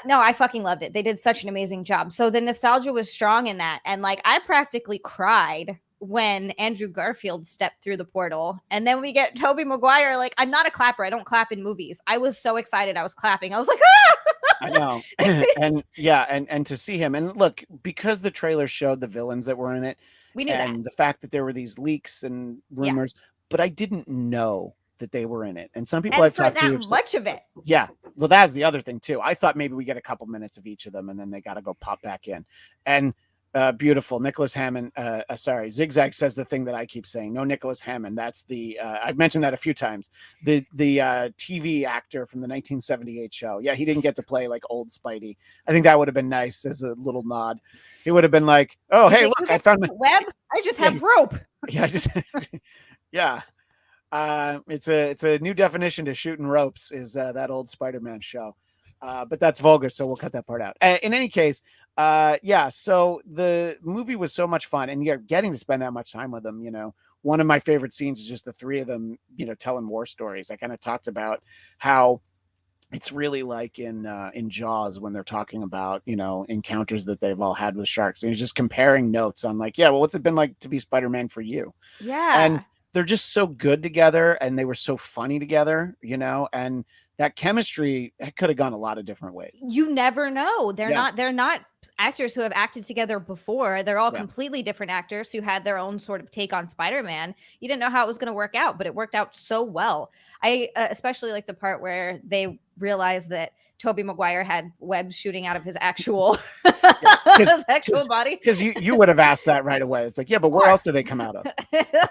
No, I fucking loved it. They did such an amazing job. So the nostalgia was strong in that. And like, I practically cried when Andrew Garfield stepped through the portal. And then we get Tobey Maguire. Like, I'm not a clapper. I don't clap in movies. I was so excited. I was clapping. I was like, ah! I know. and to see him, and look, because the trailer showed the villains that were in it, we knew and the fact that there were these leaks and rumors, but I didn't know that they were in it. And some people I've talked to much of it. Yeah. Well, that's the other thing too. I thought maybe we get a couple minutes of each of them and then they got to go pop back in. And beautiful. Nicholas Hammond. Zigzag says the thing that I keep saying. No, Nicholas Hammond. That's the I've mentioned that a few times. The TV actor from the 1978 show. Yeah, he didn't get to play like old Spidey. I think that would have been nice as a little nod. He would have been like, "Oh, hey, look, I found my web. I just have rope." Yeah, yeah. It's a new definition to shooting ropes. Is that old Spider-Man show? But that's vulgar, so we'll cut that part out. In any case, so the movie was so much fun, and you're getting to spend that much time with them. You know, one of my favorite scenes is just the three of them, you know, telling war stories. I kind of talked about how it's really like in Jaws when they're talking about, you know, encounters that they've all had with sharks. And he's just comparing notes on like, yeah, well, what's it been like to be Spider-Man for you? Yeah. And they're just so good together, and they were so funny together, you know, and that chemistry could have gone a lot of different ways. You never know. They're not actors who have acted together before. They're all completely different actors who had their own sort of take on Spider-Man. You didn't know how it was going to work out, but it worked out so well. I especially like the part where they realized that Tobey Maguire had webs shooting out of his actual, body. Because you would have asked that right away. It's like, yeah, but where else do they come out of?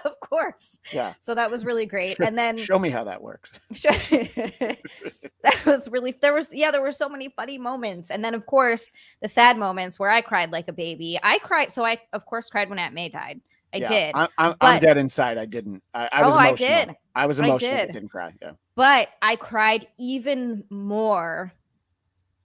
Of course. Yeah. So that was really great. And then show me how that works. That was really, there were so many funny moments. And then of course the sad moments where I cried like a baby. I of course cried when Aunt May died. I did. I'm dead inside. I didn't. I was emotional. I did. I was emotional. I didn't cry. Yeah. But I cried even more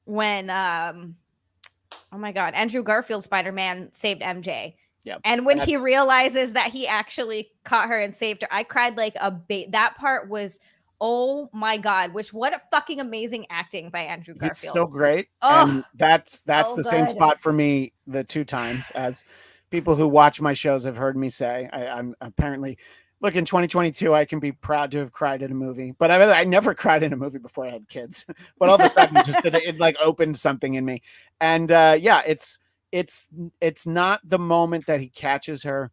when oh my God, Andrew Garfield Spider-Man saved MJ. Yeah. And when he realizes that he actually caught her and saved her, I cried like a baby. That part was, oh my God, what a fucking amazing acting by Andrew Garfield. It's so great. Oh, and that's the same spot for me the two times, as people who watch my shows have heard me say. I'm apparently, look, in 2022, I can be proud to have cried in a movie, but I never cried in a movie before I had kids. But all of a sudden, it like opened something in me. And it's not the moment that he catches her.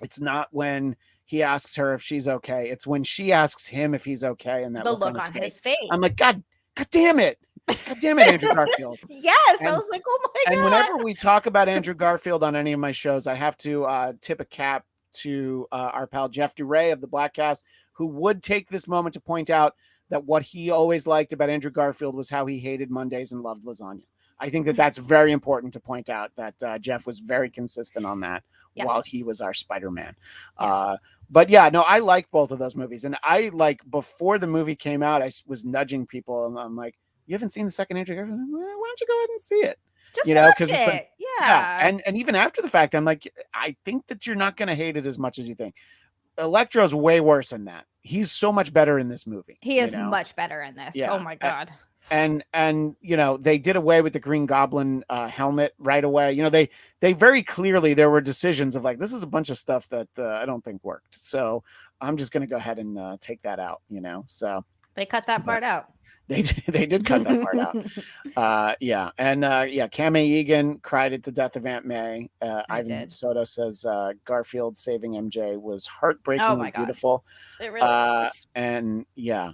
It's not when he asks her if she's okay. It's when she asks him if he's okay, and that the look on his face. I'm like, God damn it. God damn it, Andrew Garfield. Yes. I was like, oh my God. And whenever we talk about Andrew Garfield on any of my shows, I have to tip a cap to our pal Jeff Duray of the Bladtcast, who would take this moment to point out that what he always liked about Andrew Garfield was how he hated Mondays and loved lasagna. I think that's very important to point out, that Jeff was very consistent on that while he was our Spider-Man. Yes. But yeah, no, I like both of those movies. And I before the movie came out, I was nudging people, and I'm like, you haven't seen the second Andrew Garfield? Why don't you go ahead and see it? Just watch it. It's like, yeah. And even after the fact, I'm like, I think that you're not going to hate it as much as you think. Electro's way worse than that. He's so much better in this movie. He is much better in this. Yeah. Oh my God. And you know, they did away with the Green Goblin helmet right away. You know, they very clearly, there were decisions of like, this is a bunch of stuff that I don't think worked. So I'm just going to go ahead and take that out, you know? So They cut that part out. They did cut that part out. Yeah. And Cam Egan cried at the death of Aunt May. Ivan Soto says Garfield saving MJ was heartbreakingly beautiful. It really was. And yeah.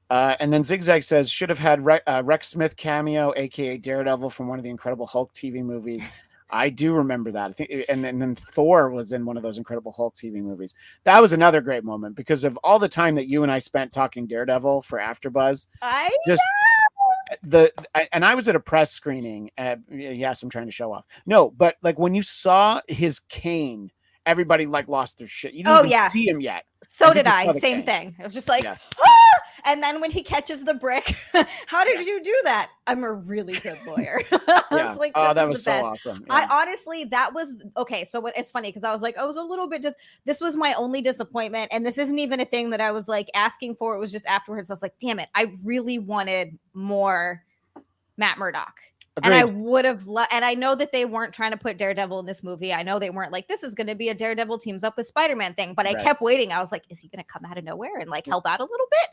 And then Zigzag says should have had Rex Smith cameo, aka Daredevil from one of the Incredible Hulk TV movies. I do remember that. I think, and then Thor was in one of those Incredible Hulk TV movies. That was another great moment because of all the time that you and I spent talking Daredevil for AfterBuzz. I was at a press screening. Yes, I'm trying to show off. No, but like when you saw his cane, everybody like lost their shit. You didn't even see him yet. So did I. Same thing. It was just like, and then when he catches the brick, how did you do that? I'm a really good lawyer. Yeah. Like, that was so awesome. Yeah. I honestly, that was okay. So it's funny because I was like, I was a little bit this was my only disappointment. And this isn't even a thing that I was like asking for. It was just afterwards. I was like, damn it. I really wanted more Matt Murdock. Agreed. And I would have and I know that they weren't trying to put Daredevil in this movie. I know they weren't like, this is going to be a Daredevil teams up with Spider-Man thing, but I kept waiting. I was like, is he going to come out of nowhere and like help out a little bit?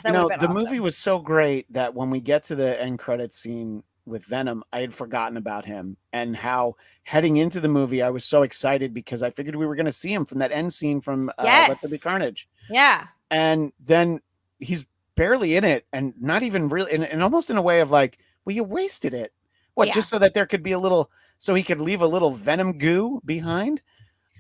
The awesome. Movie was so great that when we get to the end credits scene with Venom, I had forgotten about him and how heading into the movie, I was so excited because I figured we were going to see him from that end scene from Let There Be Carnage. Yeah. And then he's barely in it and not even really, and almost in a way of like, well, you wasted it. What, just so that there could be so he could leave a little Venom goo behind?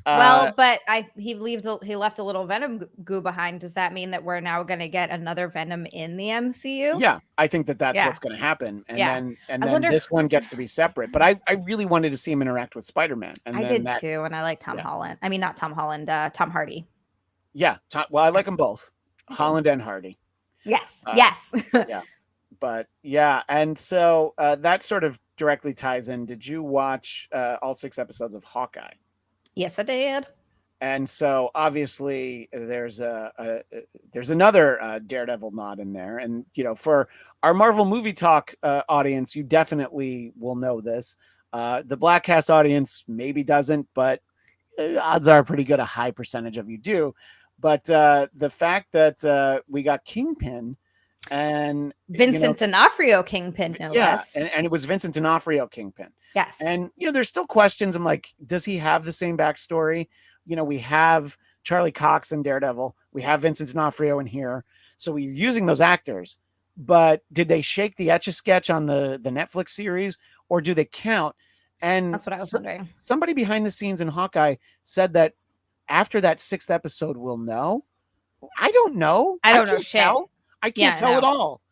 Well, but he left a little Venom goo behind. Does that mean that we're now going to get another Venom in the MCU? Yeah, I think that's what's going to happen. And then this one gets to be separate. But I really wanted to see him interact with Spider-Man. And I did too. And I like Tom Holland. I mean, not Tom Holland, Tom Hardy. Yeah. I like them both. Holland and Hardy. Yes. Yes. Yeah. But yeah, and so that sort of directly ties in. Did you watch all 6 episodes of Hawkeye? Yes, I did. And so obviously there's another Daredevil nod in there, and for our Marvel movie talk audience, you definitely will know this. The Bladtcast audience maybe doesn't, but odds are pretty good a high percentage of you do. But the fact that we got Kingpin. And Vincent D'Onofrio Kingpin, no less. And it was Vincent D'Onofrio Kingpin. Yes. And there's still questions. I'm like, does he have the same backstory? We have Charlie Cox and Daredevil. We have Vincent D'Onofrio in here. So we're using those actors. But did they shake the Etch-a-Sketch on the Netflix series, or do they count? And that's what I was wondering. Somebody behind the scenes in Hawkeye said that after that 6th episode, we'll know. I don't know. I don't know shit. I can't tell at all.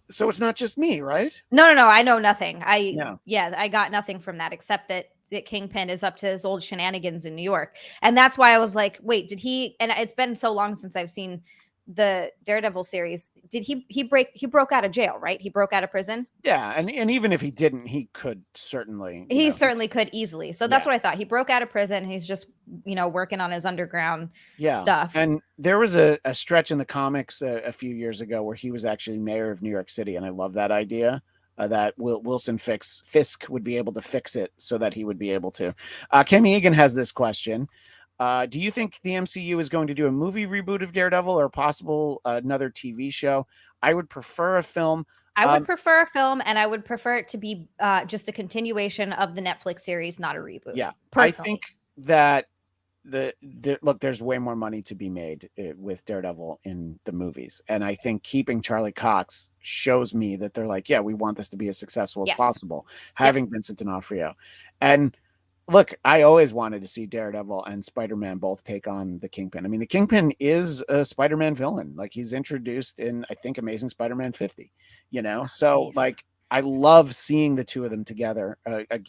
So it's not just me, right? No. I know nothing. I got nothing from that except that Kingpin is up to his old shenanigans in New York. And that's why I was like, wait, did he, and it's been so long since I've seen the Daredevil series. Did he broke out of jail, right? He broke out of prison. Yeah. And even if he didn't, he could certainly. Certainly could easily. So that's what I thought. He broke out of prison. He's just, working on his underground stuff. And there was a stretch in the comics a few years ago where he was actually mayor of New York City. And I love that idea that Wilson Fisk would be able to fix it so that he would be able to. Kemi Egan has this question. Do you think the MCU is going to do a movie reboot of Daredevil or possible another TV show? I would prefer a film. I would prefer a film, and I would prefer it to be just a continuation of the Netflix series, not a reboot. Yeah, personally. I think that look, there's way more money to be made with Daredevil in the movies, and I think keeping Charlie Cox shows me that they're like, yeah, we want this to be as successful as possible. Having Vincent D'Onofrio, and look, I always wanted to see Daredevil and Spider-Man both take on the Kingpin. I mean, the Kingpin is a Spider-Man villain. Like, he's introduced in, I think, Amazing Spider-Man 50, So, like, I love seeing the two of them together.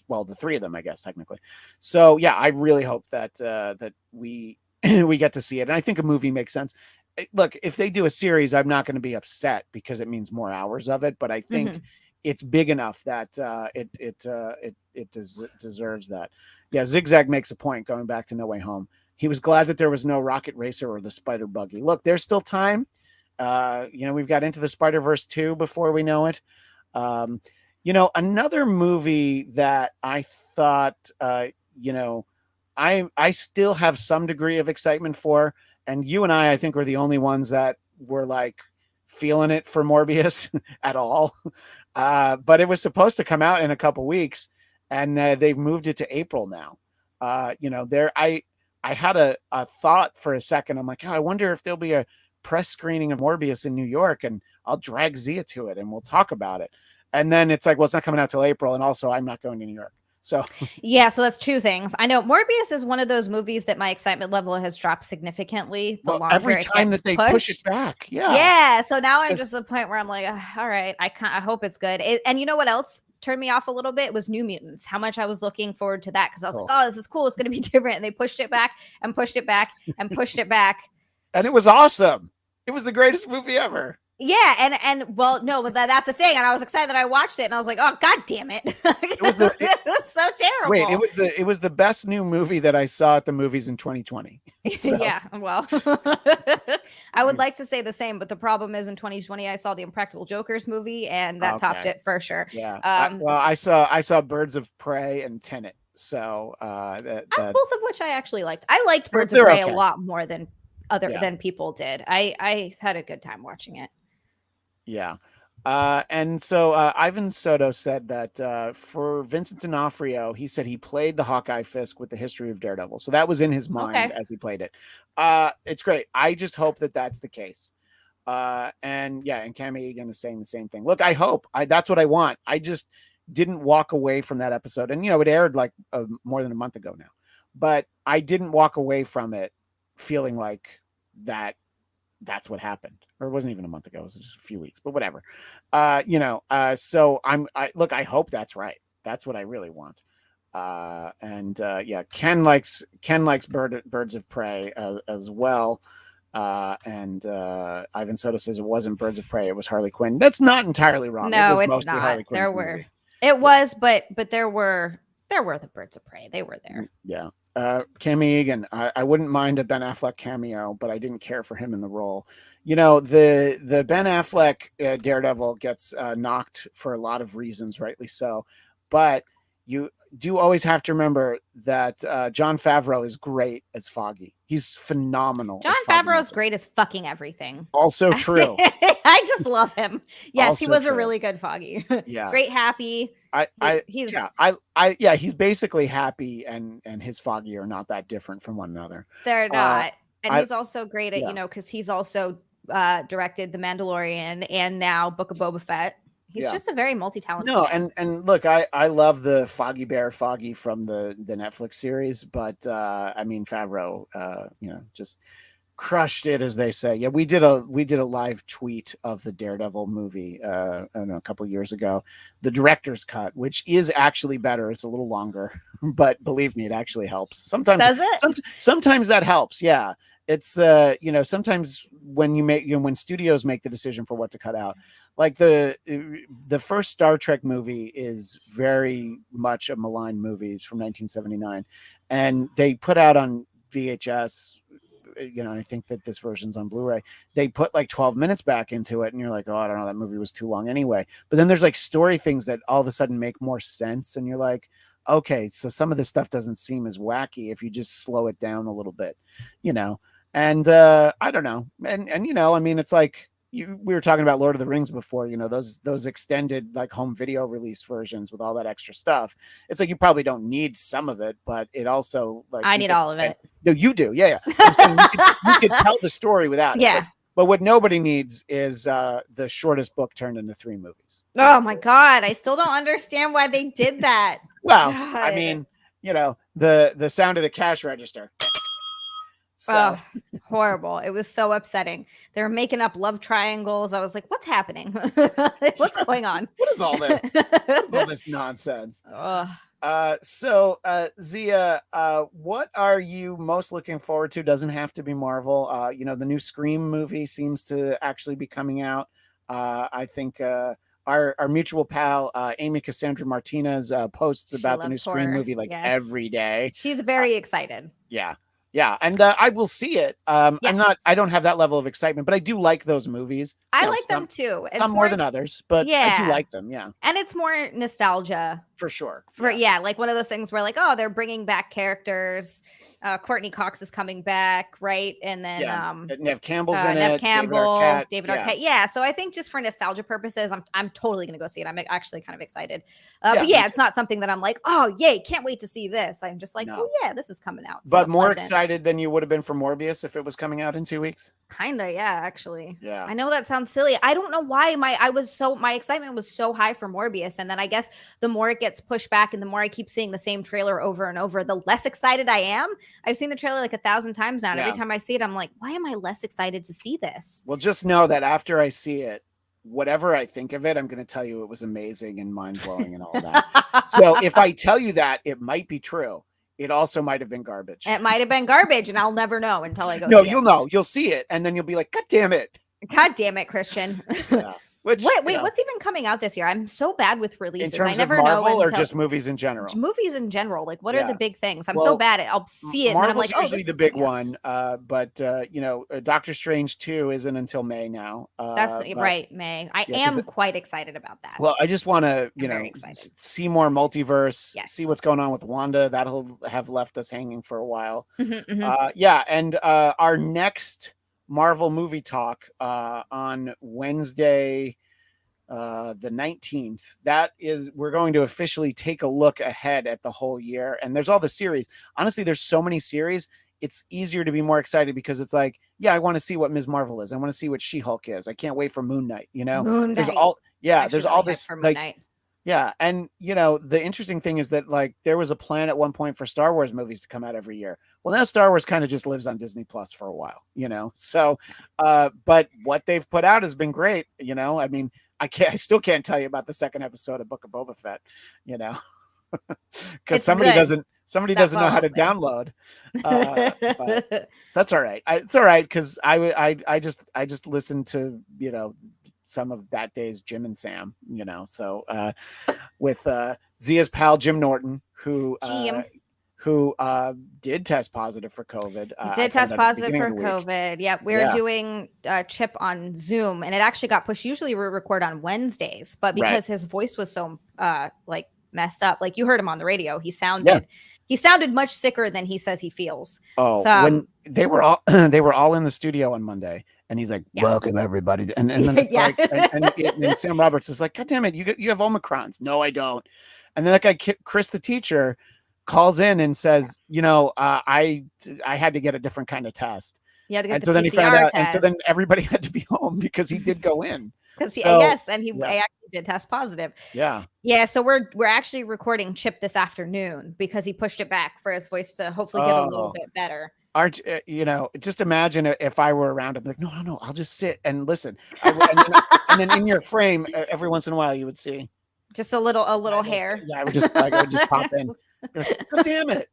Well, the three of them, I guess, technically. So, yeah, I really hope that that we we get to see it. And I think a movie makes sense. Look, if they do a series, I'm not going to be upset because it means more hours of it. But I think it's big enough that it deserves that. Yeah, Zigzag makes a point going back to No Way Home. He was glad that there was no Rocket Racer or the Spider Buggy. Look, there's still time. We've got Into the Spider-Verse 2 before we know it. Another movie that I thought, I still have some degree of excitement for, and you and I think, were the only ones that were like feeling it for Morbius at all. But it was supposed to come out in a couple weeks, and they've moved it to April now. I had a thought for a second. I'm like, oh, I wonder if there'll be a press screening of Morbius in New York, and I'll drag Zia to it and we'll talk about it. And then it's like, well, it's not coming out till April, and also I'm not going to New York. So yeah, so that's two things. I know Morbius is one of those movies that my excitement level has dropped significantly the longer every time that they push it back. Yeah. So now I'm just at the point where I'm like, all right, I hope it's good. And you know what else turned me off a little bit was New Mutants. How much I was looking forward to that, because I was like, oh, this is cool. It's going to be different. And they pushed it back and pushed it back and pushed it back. And it was awesome. It was the greatest movie ever. Yeah, and well, no, but that's the thing. And I was excited that I watched it, and I was like, oh, god damn it. It was so terrible. Wait, it was the best new movie that I saw at the movies in 2020. So. Yeah, well, I would like to say the same, but the problem is in 2020 I saw the Impractical Jokers movie, and that topped it for sure. Yeah. I saw Birds of Prey and Tenet. So both of which I actually liked. I liked Birds of Prey a lot more than people did. I had a good time watching it. Yeah. And so Ivan Soto said that for Vincent D'Onofrio, he said he played the Hawkeye Fisk with the history of Daredevil. So that was in his mind as he played it. It's great. I just hope that that's the case. And Cam Egan is saying the same thing. Look, I hope. That's what I want. I just didn't walk away from that episode. And, it aired like more than a month ago now. But I didn't walk away from it feeling like that's what happened. Or it wasn't even a month ago. It was just a few weeks, but whatever. So I hope that's right. That's what I really want. Ken likes Birds of Prey as well. And Ivan Soto says it wasn't Birds of Prey, it was Harley Quinn. That's not entirely wrong. No, it's not. It was, but there were the Birds of Prey. They were there. Yeah. Cam Egan, I wouldn't mind a Ben Affleck cameo, but I didn't care for him in the role. The Ben Affleck Daredevil gets knocked for a lot of reasons, rightly so. But you do always have to remember that Jon Favreau is great as Foggy. He's phenomenal. Jon Favreau's great as fucking everything. Also true. I just love him. Yes, also he was true. a really good Foggy. Yeah. Great, happy. He's basically Happy and his Foggy are not that different from one another. They're not. And he's also great at, because he's also directed The Mandalorian and now Book of Boba Fett. He's just a very multi-talented man. And look, I love the Foggy Bear Foggy from the Netflix series, but Favreau, just crushed it, as they say. Yeah, we did a live tweet of the Daredevil movie I don't know, a couple years ago, the director's cut, which is actually better. It's a little longer, but believe me, it actually helps. Sometimes does it? Sometimes that helps. Yeah. It's sometimes when when studios make the decision for what to cut out, like the first Star Trek movie is very much a maligned movie. It's from 1979, and they put out on VHS, and I think that this version's on Blu-ray. They put like 12 minutes back into it, and you're like, oh, I don't know, that movie was too long anyway. But then there's like story things that all of a sudden make more sense, and you're like, okay, so some of this stuff doesn't seem as wacky if you just slow it down a little bit, And I don't know, and it's like we were talking about Lord of the Rings before, those extended like home video release versions with all that extra stuff. It's like you probably don't need some of it, but it also like I need all of it. No, you do, yeah. I'm saying you could tell the story without it. Yeah. But what nobody needs is the shortest book turned into 3 movies. Oh my God, I still don't understand why they did that. Well, God. I mean, the sound of the cash register. So. Oh, horrible. It was so upsetting. They were making up love triangles. I was like, what's happening? What's going on? What is all this? What is all this nonsense? So Zia, what are you most looking forward to? Doesn't have to be Marvel. The new Scream movie seems to actually be coming out. I think our mutual pal Amy Cassandra Martinez posts about the new Scream movie every day. She's very excited. Yeah, and I will see it. Yes. I don't have that level of excitement, but I do like those movies. I like them too. Some more than others, but I do like them. Yeah, and it's more nostalgia for sure. Like one of those things where like, oh, they're bringing back characters. Courtney Cox is coming back, right? And then Nev Campbell's in Nev it. Campbell, David Arquette. Yeah, so I think just for nostalgia purposes, I'm totally gonna go see it. I'm actually kind of excited. But it's not something that I'm like, oh yay, can't wait to see this. I'm just like, oh yeah, this is coming out. But more excited than you would have been for Morbius if it was coming out in 2 weeks. Kinda, yeah, actually. Yeah. I know that sounds silly. I don't know why my excitement was so high for Morbius. And then I guess the more it gets pushed back and the more I keep seeing the same trailer over and over, the less excited I am. I've seen the trailer like 1,000 times now. And every time I see it, I'm like, why am I less excited to see this? Well, just know that after I see it, whatever I think of it, I'm going to tell you it was amazing and mind-blowing and all that. So if I tell you that, it might be true. It also might have been garbage. It might have been garbage, and I'll never know until I go. No, you'll know. You'll see it, and then you'll be like, "God damn it! God damn it, Christian!" Yeah. Wait, what's even coming out this year? I'm so bad with releases. In terms I never of Marvel know or just movies in general? Movies in general. Like, what are the big things? I'm so bad at. I'll see it, Marvel's and then I'm like, usually the big one. But Doctor Strange 2 isn't until May now. That's right, May. I am quite excited about that. Well, I just want to, see more multiverse. Yes. See what's going on with Wanda. That'll have left us hanging for a while. And our next Marvel movie talk on Wednesday, the 19th. That is, we're going to officially take a look ahead at the whole year. And there's all the series. Honestly, there's so many series. It's easier to be more excited because it's like, I want to see what Ms. Marvel is. I want to see what She-Hulk is. I can't wait for Moon Knight. There's all this like. Yeah. And, the interesting thing is that like there was a plan at one point for Star Wars movies to come out every year. Well, now Star Wars kind of just lives on Disney Plus for a while, So, but what they've put out has been great. I mean, I still can't tell you about the second episode of Book of Boba Fett, because somebody doesn't know how to download. But that's all right. It's all right. Cause I just listened to, some of that day's Jim and Sam, so with Zia's pal Jim Norton, who did test positive for COVID. Did test positive for COVID. Yeah, we were doing Chip on Zoom, and it actually got pushed. Usually we record on Wednesdays, but because his voice was so messed up, like you heard him on the radio, he sounded much sicker than he says he feels. Oh, so, when they were all in the studio on Monday. And he's like, welcome everybody. And then it's like, and Sam Roberts is like, God damn it, you have Omicrons. No, I don't. And then that guy, Chris, the teacher, calls in and says, I had to get a different kind of test. And so then he found out. And so then everybody had to be home because he did go in. Because he actually did test positive. Yeah. Yeah. So we're actually recording Chip this afternoon because he pushed it back for his voice to hopefully get a little bit better. Just imagine if I were around, I'm like, no, I'll just sit and listen. And then in your frame, every once in a while, you would see just a little hair. Yeah, I would just pop in. Like, God damn it!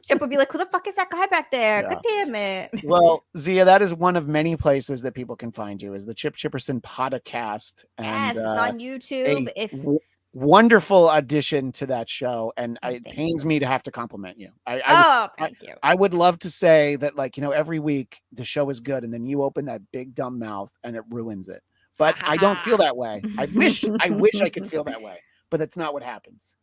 Chip would be like, "Who the fuck is that guy back there? Yeah. God damn it!" Well, Zia, that is one of many places that people can find you. Is the Chipperson Podcast? Yes, it's on YouTube. Wonderful addition to that show, and it pains me to have to compliment you. Thank you. I would love to say that, every week the show is good, and then you open that big dumb mouth and it ruins it. But I don't feel that way. I wish I could feel that way, but that's not what happens.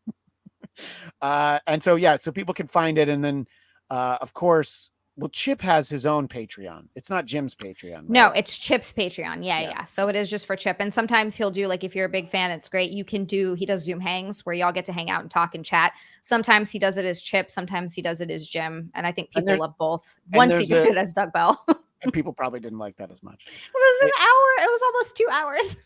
And so people can find it, and then of course. Well, Chip has his own Patreon. It's not Jim's Patreon. Right? No, it's Chip's Patreon. Yeah. So it is just for Chip. And sometimes he'll do, if you're a big fan, it's great. He does Zoom hangs where y'all get to hang out and talk and chat. Sometimes he does it as Chip. Sometimes he does it as Jim. And I think people love both. Once he did it as Doug Bell. And people probably didn't like that as much. It was an hour. It was almost 2 hours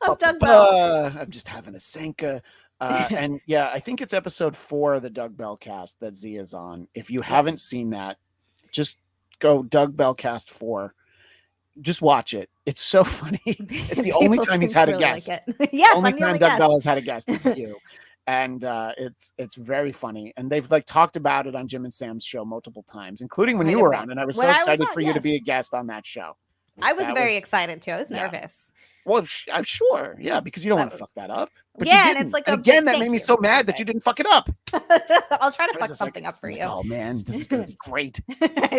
of Doug Bell. I'm just having a Sanka. And I think it's episode 4 of the Doug Bellcast that Z is on. If you haven't seen that, just go Doug Bellcast 4. Just watch it. It's so funny. It's the only time he's had a guest. Yes, only time Doug Bell has had a guest is you. And it's very funny. And they've talked about it on Jim and Sam's show multiple times, including when you were on. And I was so excited for you to be a guest on that show. I was very excited too. I was nervous. Well, I'm sure. Yeah, because you don't want to fuck that up. But and it's like again, that made me so mad that you didn't fuck it up. I'll try to fuck something up for you. Oh man, this is gonna be great.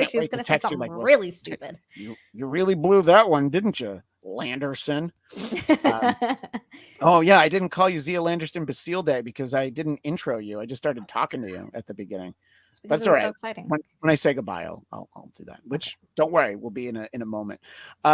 She's gonna say something really stupid. You really blew that one, didn't you? Landerson. Oh yeah, I didn't call you Zia Landerson Bastille Day because I didn't intro you. I just started talking to you at the beginning. That's all right. So exciting. When I say goodbye, I'll do that. Which don't worry, we'll be in a moment.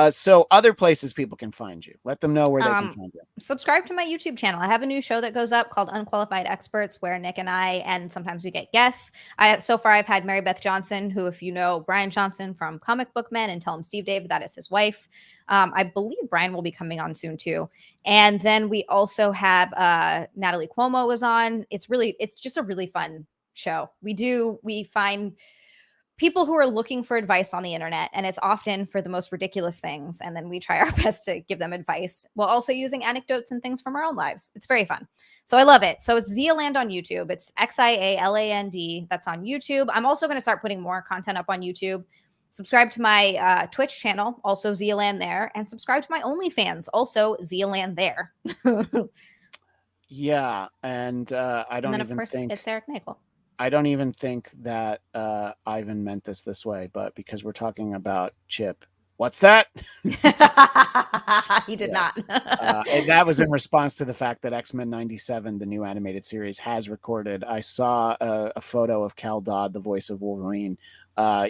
So other places people can find you. Let them know where they can find you. Subscribe to my YouTube channel. I have a new show that goes up called Unqualified Experts, where Nick and I, and sometimes we get guests. So far I've had Mary Beth Johnson, who, if you know Brian Johnson from Comic Book Men and Tell Him Steve Dave, that is his wife. I believe Brian will be coming on soon too. And then we also have Natalie Cuomo was on. It's just a really fun show. We find people who are looking for advice on the internet, and it's often for the most ridiculous things, and then we try our best to give them advice while also using anecdotes and things from our own lives. It's very fun. So I love it. So it's Zialand on YouTube. It's XIALAND. That's on YouTube. I'm also going to start putting more content up on YouTube. Subscribe to my Twitch channel, also Zialand there, and subscribe to my OnlyFans, also Zialand there. Yeah, and I don't and then, even of course, think it's Erik Nagel. I don't even think that Ivan meant this way, but because we're talking about Chip, what's that? He did not. And that was in response to the fact that X-Men 97, the new animated series, has recorded. I saw a photo of Cal Dodd, the voice of Wolverine.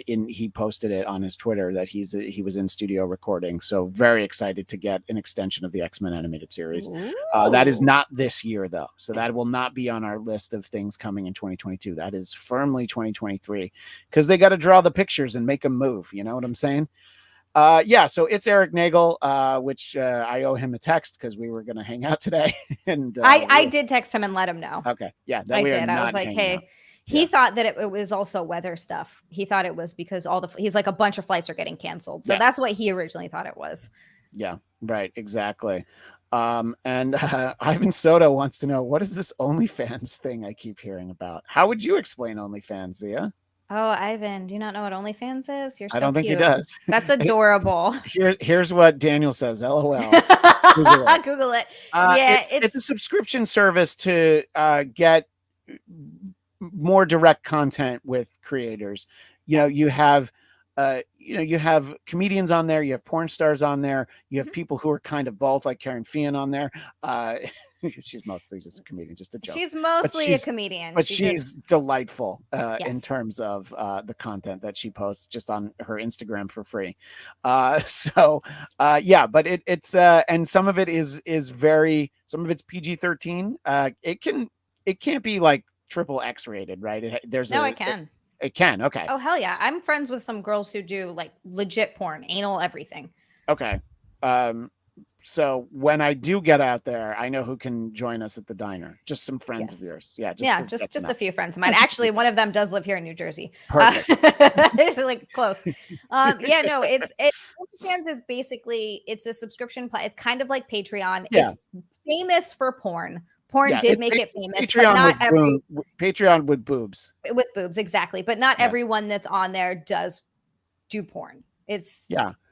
He posted it on his Twitter that he was in studio recording. So very excited to get an extension of the X-Men animated series. That is not this year though. So that will not be on our list of things coming in 2022. That is firmly 2023 because they got to draw the pictures and make them move. You know what I'm saying? Yeah, so it's Erik Nagel, which I owe him a text because we were going to hang out today. And I did text him and let him know. Okay, yeah, I did. I was like, hey. He thought that it was also weather stuff. He thought it was because he's like, a bunch of flights are getting canceled. So that's what he originally thought it was. Yeah, right. Exactly. And Ivan Soto wants to know, what is this OnlyFans thing I keep hearing about? How would you explain OnlyFans, Zia? Oh, Ivan, do you not know what OnlyFans is? You're so I don't think cute. he does. That's adorable. Here's what Daniel says. LOL. Google it. Google it. Yeah, it's a subscription service to get more direct content with creators. You have comedians on there, you have porn stars on there, you have people who are kind of both, like Karen Fian on there. She's mostly just a comedian, just a joke. She's mostly a comedian, but she's delightful in terms of the content that she posts just on her Instagram for free. Yeah, but it's and some of it is some of it's PG-13. It can't be like triple X rated, right? It can. It can. Okay. Oh, hell yeah. I'm friends with some girls who do like legit porn, anal, everything. Okay. So when I do get out there, I know who can join us at the diner. Just some friends of yours. Yeah. Just a few friends of mine. Actually, one of them does live here in New Jersey. Perfect. It's like close. Yeah, no, OnlyFans is basically, it's a subscription. It's kind of like Patreon. Yeah. It's famous for porn. Porn did make it famous. Patreon with boobs. With boobs, exactly. But not everyone that's on there does do porn. You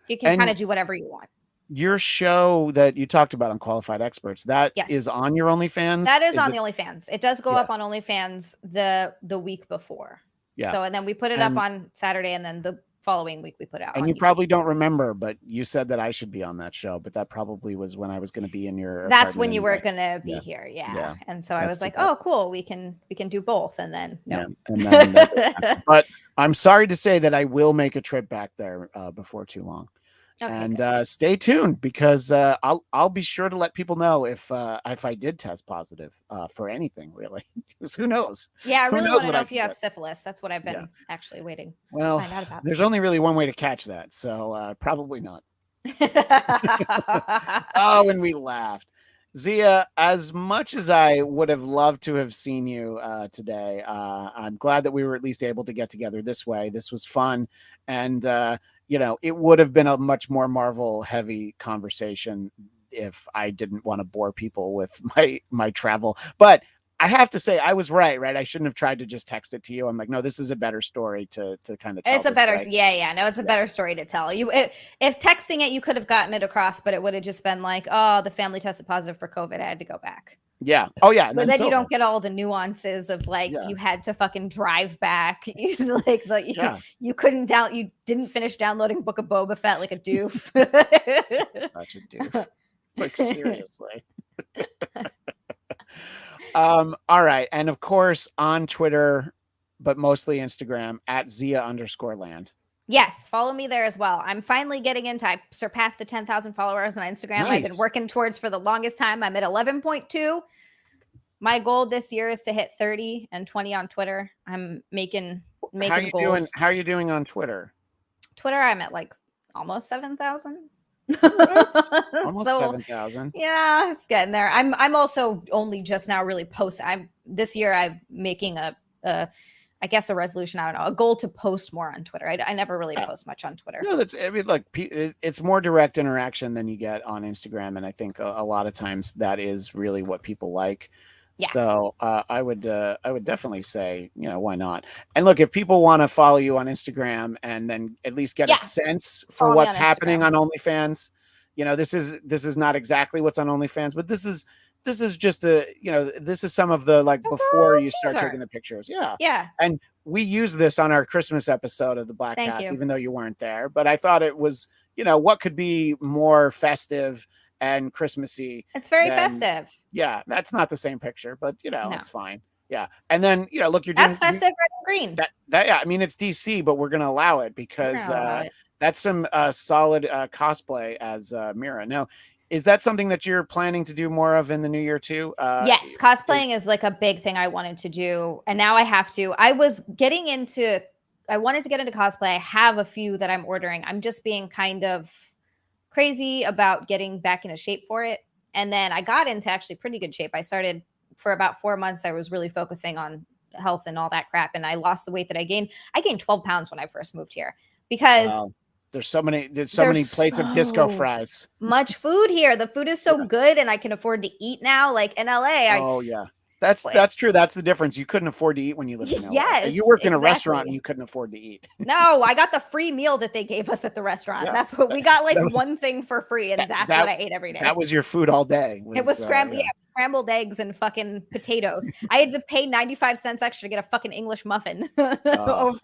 can kind of do whatever you want. Your show that you talked about on Qualified Experts, that is on your OnlyFans? That is on the OnlyFans. It does go up on OnlyFans the week before. Yeah. So, and then we put it up on Saturday, and then the following week we put it out. And you probably don't remember, but you said that I should be on that show, but that probably was when I was going to be in your That's when you were going to be here. Yeah. And so I was like, oh, cool. We can do both. And then no. Yeah. And then but I'm sorry to say that I will make a trip back there before too long. Okay, and stay tuned because I'll be sure to let people know if I did test positive for anything, really. Because who knows? Yeah, I really want to know if you have syphilis. That's what I've been actually waiting to find out about. There's only really one way to catch that, so probably not. Oh, and we laughed. Zia, as much as I would have loved to have seen you today, I'm glad that we were at least able to get together this way. This was fun, and it would have been a much more Marvel heavy conversation if I didn't want to bore people with my travel. But I have to say, I was right? I shouldn't have tried to just text it to you. I'm like, no, this is a better story to kind of tell. It's a better, no, it's a better story to tell. If texting it, you could have gotten it across, but it would have just been like, oh, the family tested positive for COVID. I had to go back. Yeah. Oh yeah. But then you don't get all the nuances of like you had to fucking drive back. Like you couldn't you didn't finish downloading Book of Boba Fett like a doof. Such a doof. Like seriously. All right. And of course on Twitter, but mostly Instagram at Zia_land. Yes, follow me there as well. I'm finally getting into, I surpassed the 10,000 followers on Instagram. Nice. I've been working towards for the longest time. I'm at 11.2. My goal this year is to hit 30 and 20 on Twitter. I'm making goals. How are you doing on Twitter? Twitter, I'm at like almost 7,000. Almost 7,000. Yeah, it's getting there. I'm also only just now really posting. This year I'm making a resolution. I don't know, a goal to post more on Twitter. I never really post much on Twitter. No, it's more direct interaction than you get on Instagram, and I think a lot of times that is really what people like. Yeah. So I would definitely say, why not? And look, if people want to follow you on Instagram and then at least get a sense for what's happening on OnlyFans, this is not exactly what's on OnlyFans, but this is just this is some of the before you start taking the pictures. Yeah. Yeah. And we use this on our Christmas episode of the Bladtcast, even though you weren't there, but I thought it was, what could be more festive and Christmassy. It's very festive. Yeah, that's not the same picture, but it's fine. Yeah. And then, look, you're doing festive red and green. I mean, it's DC, but we're going to allow it because that's some solid cosplay as Mira. Now, is that something that you're planning to do more of in the new year too? Yes, cosplaying is like a big thing I wanted to do, and now I have to. I wanted to get into cosplay. I have a few that I'm ordering. I'm just being kind of crazy about getting back into shape for it. And then I got into actually pretty good shape. I started for about 4 months. I was really focusing on health and all that crap. And I lost the weight that I gained. I gained 12 pounds when I first moved here because there's so many plates of disco fries. Much food here. The food is so good and I can afford to eat now. Like in LA. That's true. That's the difference. You couldn't afford to eat when you lived in LA. Yes, you worked in a restaurant and you couldn't afford to eat. No, I got the free meal that they gave us at the restaurant. Yeah. That's what we got, one thing for free, and that's what I ate every day. That was your food all day. It was scrambled eggs and fucking potatoes. I had to pay 95 cents extra to get a fucking English muffin over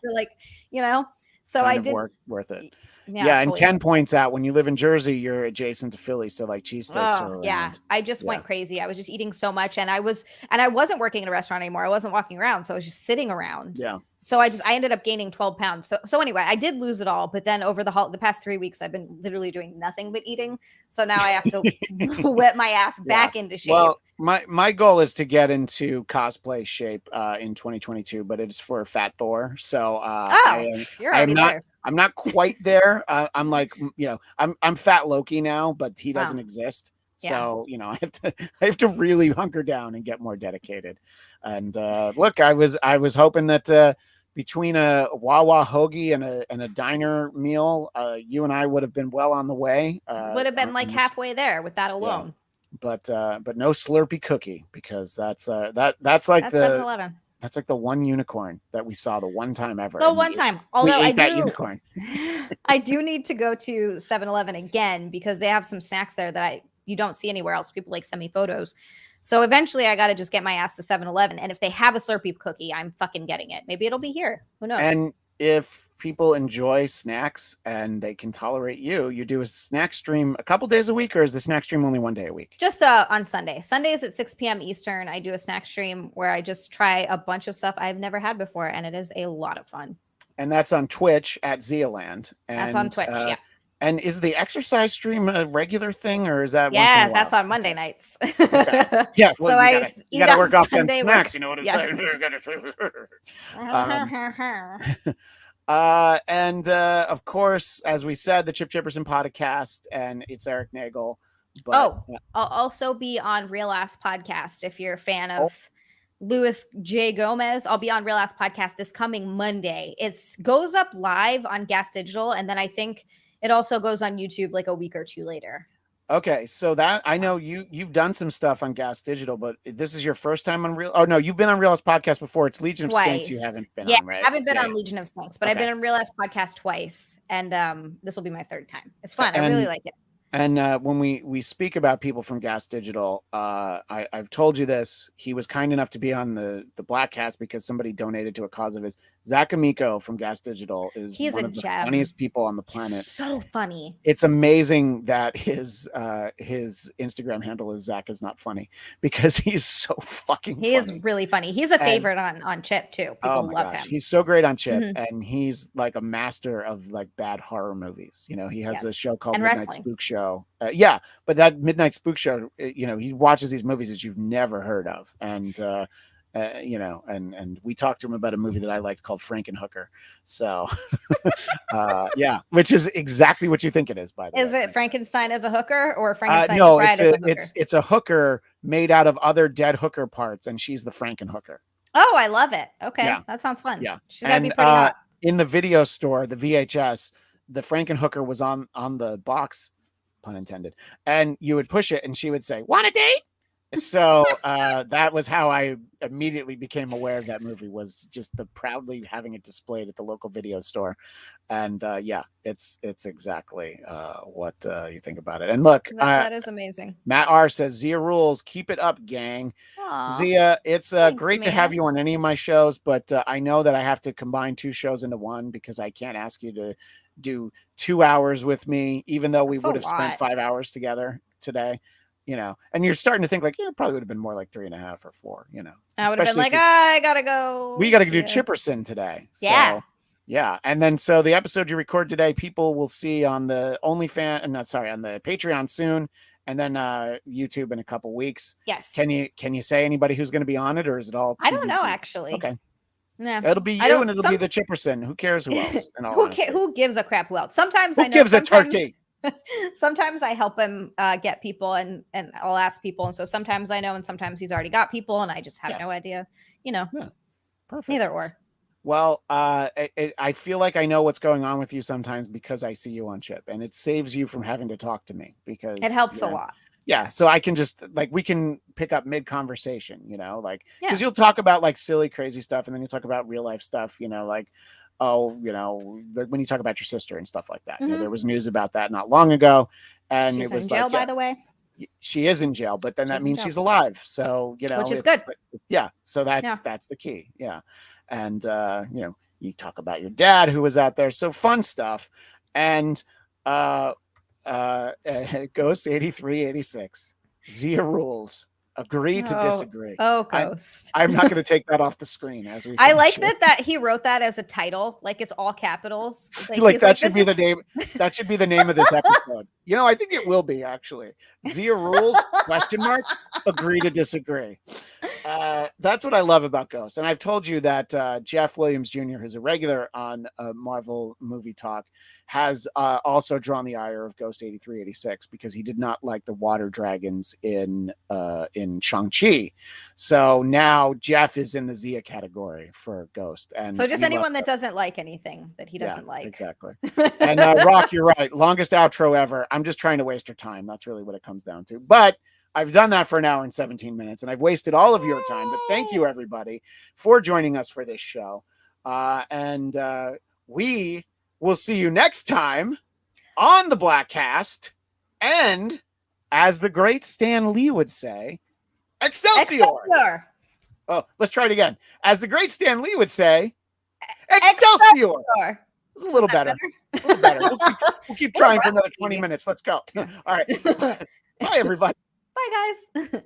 So I did worth it. Yeah, and Ken points out when you live in Jersey, you're adjacent to Philly, so cheesesteaks are around. Yeah, I just went crazy. I was just eating so much, and I wasn't working in a restaurant anymore. I wasn't walking around, so I was just sitting around. Yeah. So I ended up gaining 12 pounds. So anyway, I did lose it all, but then over the past 3 weeks, I've been literally doing nothing but eating. So now I have to whip my ass back into shape. Well, my goal is to get into cosplay shape in 2022, but it's for Fat Thor. So you're already there. I'm not quite there. I'm like, I'm Fat Loki now, but he doesn't exist. So, I have to really hunker down and get more dedicated. And look, I was hoping that between a Wawa hoagie and a diner meal, you and I would have been well on the way. Would have been halfway there with that alone. Yeah. But no Slurpee cookie, because that's like the 7-Eleven. That's like the one unicorn that we saw the one time ever. The one time. Although I that unicorn. I do need to go to 7-Eleven again because they have some snacks there that you don't see anywhere else. People send me photos. So eventually I got to just get my ass to 7-Eleven. And if they have a Slurpee cookie, I'm fucking getting it. Maybe it'll be here. Who knows? And if people enjoy snacks and they can tolerate you do a snack stream a couple days a week, or is the snack stream only one day a week? Just on Sunday. Sundays at 6 p.m. Eastern, I do a snack stream where I just try a bunch of stuff I've never had before, and it is a lot of fun. And that's on Twitch at Zialand. That's on Twitch, yeah. And is the exercise stream a regular thing, or is that once in a while? That's on Monday nights. Okay. Yeah, well, so you gotta work off them snacks. You know what I'm saying? And of course, as we said, the Chipperson podcast, and it's Erik Nagel. But, I'll also be on Real Ass Podcast if you're a fan of Louis J. Gomez. I'll be on Real Ass Podcast this coming Monday. It goes up live on Gas Digital, and then I think it also goes on YouTube like a week or two later. Okay, so that I know you've done some stuff on Gas Digital, but this is your first time on Real. Oh no, you've been on Real Ass Podcast before. It's Legion of Skanks you haven't been on, right? I haven't been on Legion of Skanks, but I've been on Real Ass Podcast twice, and this will be my third time. It's fun. I really like it. And when we speak about people from Gas Digital, I've told you this. He was kind enough to be on the Bladtcast because somebody donated to a cause of his. Zach Amico from Gas Digital is one of the funniest people on the planet. So funny. It's amazing that his Instagram handle is Zach is not funny because he's so fucking funny. He is really funny. He's a favorite on Chip too. People love him. He's so great on Chip, and he's like a master of like bad horror movies. You know, he has a show called Midnight Spook Show. But that Midnight Spook Show, you know, he watches these movies that you've never heard of, and you know, and we talked to him about a movie that I liked called Frankenhooker. So, which is exactly what you think it is. By the way, is it Frankenstein as a hooker or Frankenstein's no, bride as a hooker? It's a hooker made out of other dead hooker parts, and she's the Frankenhooker. Oh, I love it. Okay, that sounds fun. Yeah, she's gotta be pretty hot. In the video store, the VHS, the Frankenhooker was on the box, pun intended, and you would push it and she would say, "Want a date?" So that was how I immediately became aware of that movie, was just the proudly having it displayed at the local video store. And it's exactly what you think about it. And look, that is amazing. Matt R says, Zia rules, keep it up, gang. Aww. Zia, it's great to have you on any of my shows, but I know that I have to combine 2 shows into one because I can't ask you to do 2 hours with me, even though we would have spent 5 hours together today. You know, and you're starting to think like, it probably would have been more like 3.5 or 4, you know. I would have been like, I gotta go. We got to do Chipperson today. So, yeah. And then, so the episode you record today, people will see on the on the Patreon soon. And then YouTube in a couple weeks. Yes. Can you say anybody who's going to be on it, or is it all TBD? I don't know, actually. Okay. Yeah. It'll be you, and it'll be the Chipperson. Who cares who else? Who gives a crap who else? Sometimes who I know. Gives a turkey? Sometimes I help him get people, and I'll ask people, and so sometimes I know, and sometimes he's already got people, and I just have no idea. You know, perfect. Neither or. Well, I feel like I know what's going on with you sometimes because I see you on Chip, and it saves you from having to talk to me because it helps a lot. Yeah, so I can just we can pick up mid conversation, you know, like because you'll talk about like silly, crazy stuff, and then you talk about real life stuff, you know, like. Oh, you know, when you talk about your sister and stuff like that, you know, there was news about that not long ago, and she's it was in jail, by the way. She is in jail, but then that means she's alive. So you know, which is good. So that's the key. Yeah, and you know, you talk about your dad who was out there, so fun stuff, and Ghost 8386, Zia rules. Agree to disagree. Oh, Ghost. I'm not going to take that off the screen as we. I like that he wrote that as a title, like it's all capitals. Like that should be the name. That should be the name of this episode. You know, I think it will be actually. Zia rules ? Agree to disagree. That's what I love about Ghost, and I've told you that Jeff Williams Jr., who's a regular on Marvel Movie Talk, has also drawn the ire of Ghost 8386 because he did not like the water dragons in Shang-Chi. So now Jeff is in the Zia category for Ghost. And so just anyone that doesn't like anything that he doesn't like. Exactly. And Rock, you're right. Longest outro ever. I'm just trying to waste your time. That's really what it comes down to. But I've done that for 1 hour and 17 minutes, and I've wasted all of your time. But thank you, everybody, for joining us for this show. And we will see you next time on the Bladtcast. And as the great Stan Lee would say, Excelsior! Oh, let's try it again. As the great Stan Lee would say, Excelsior! It's a little better. A little better. We'll keep trying for another 20 minutes. Let's go. All right. Bye, everybody. Bye, guys.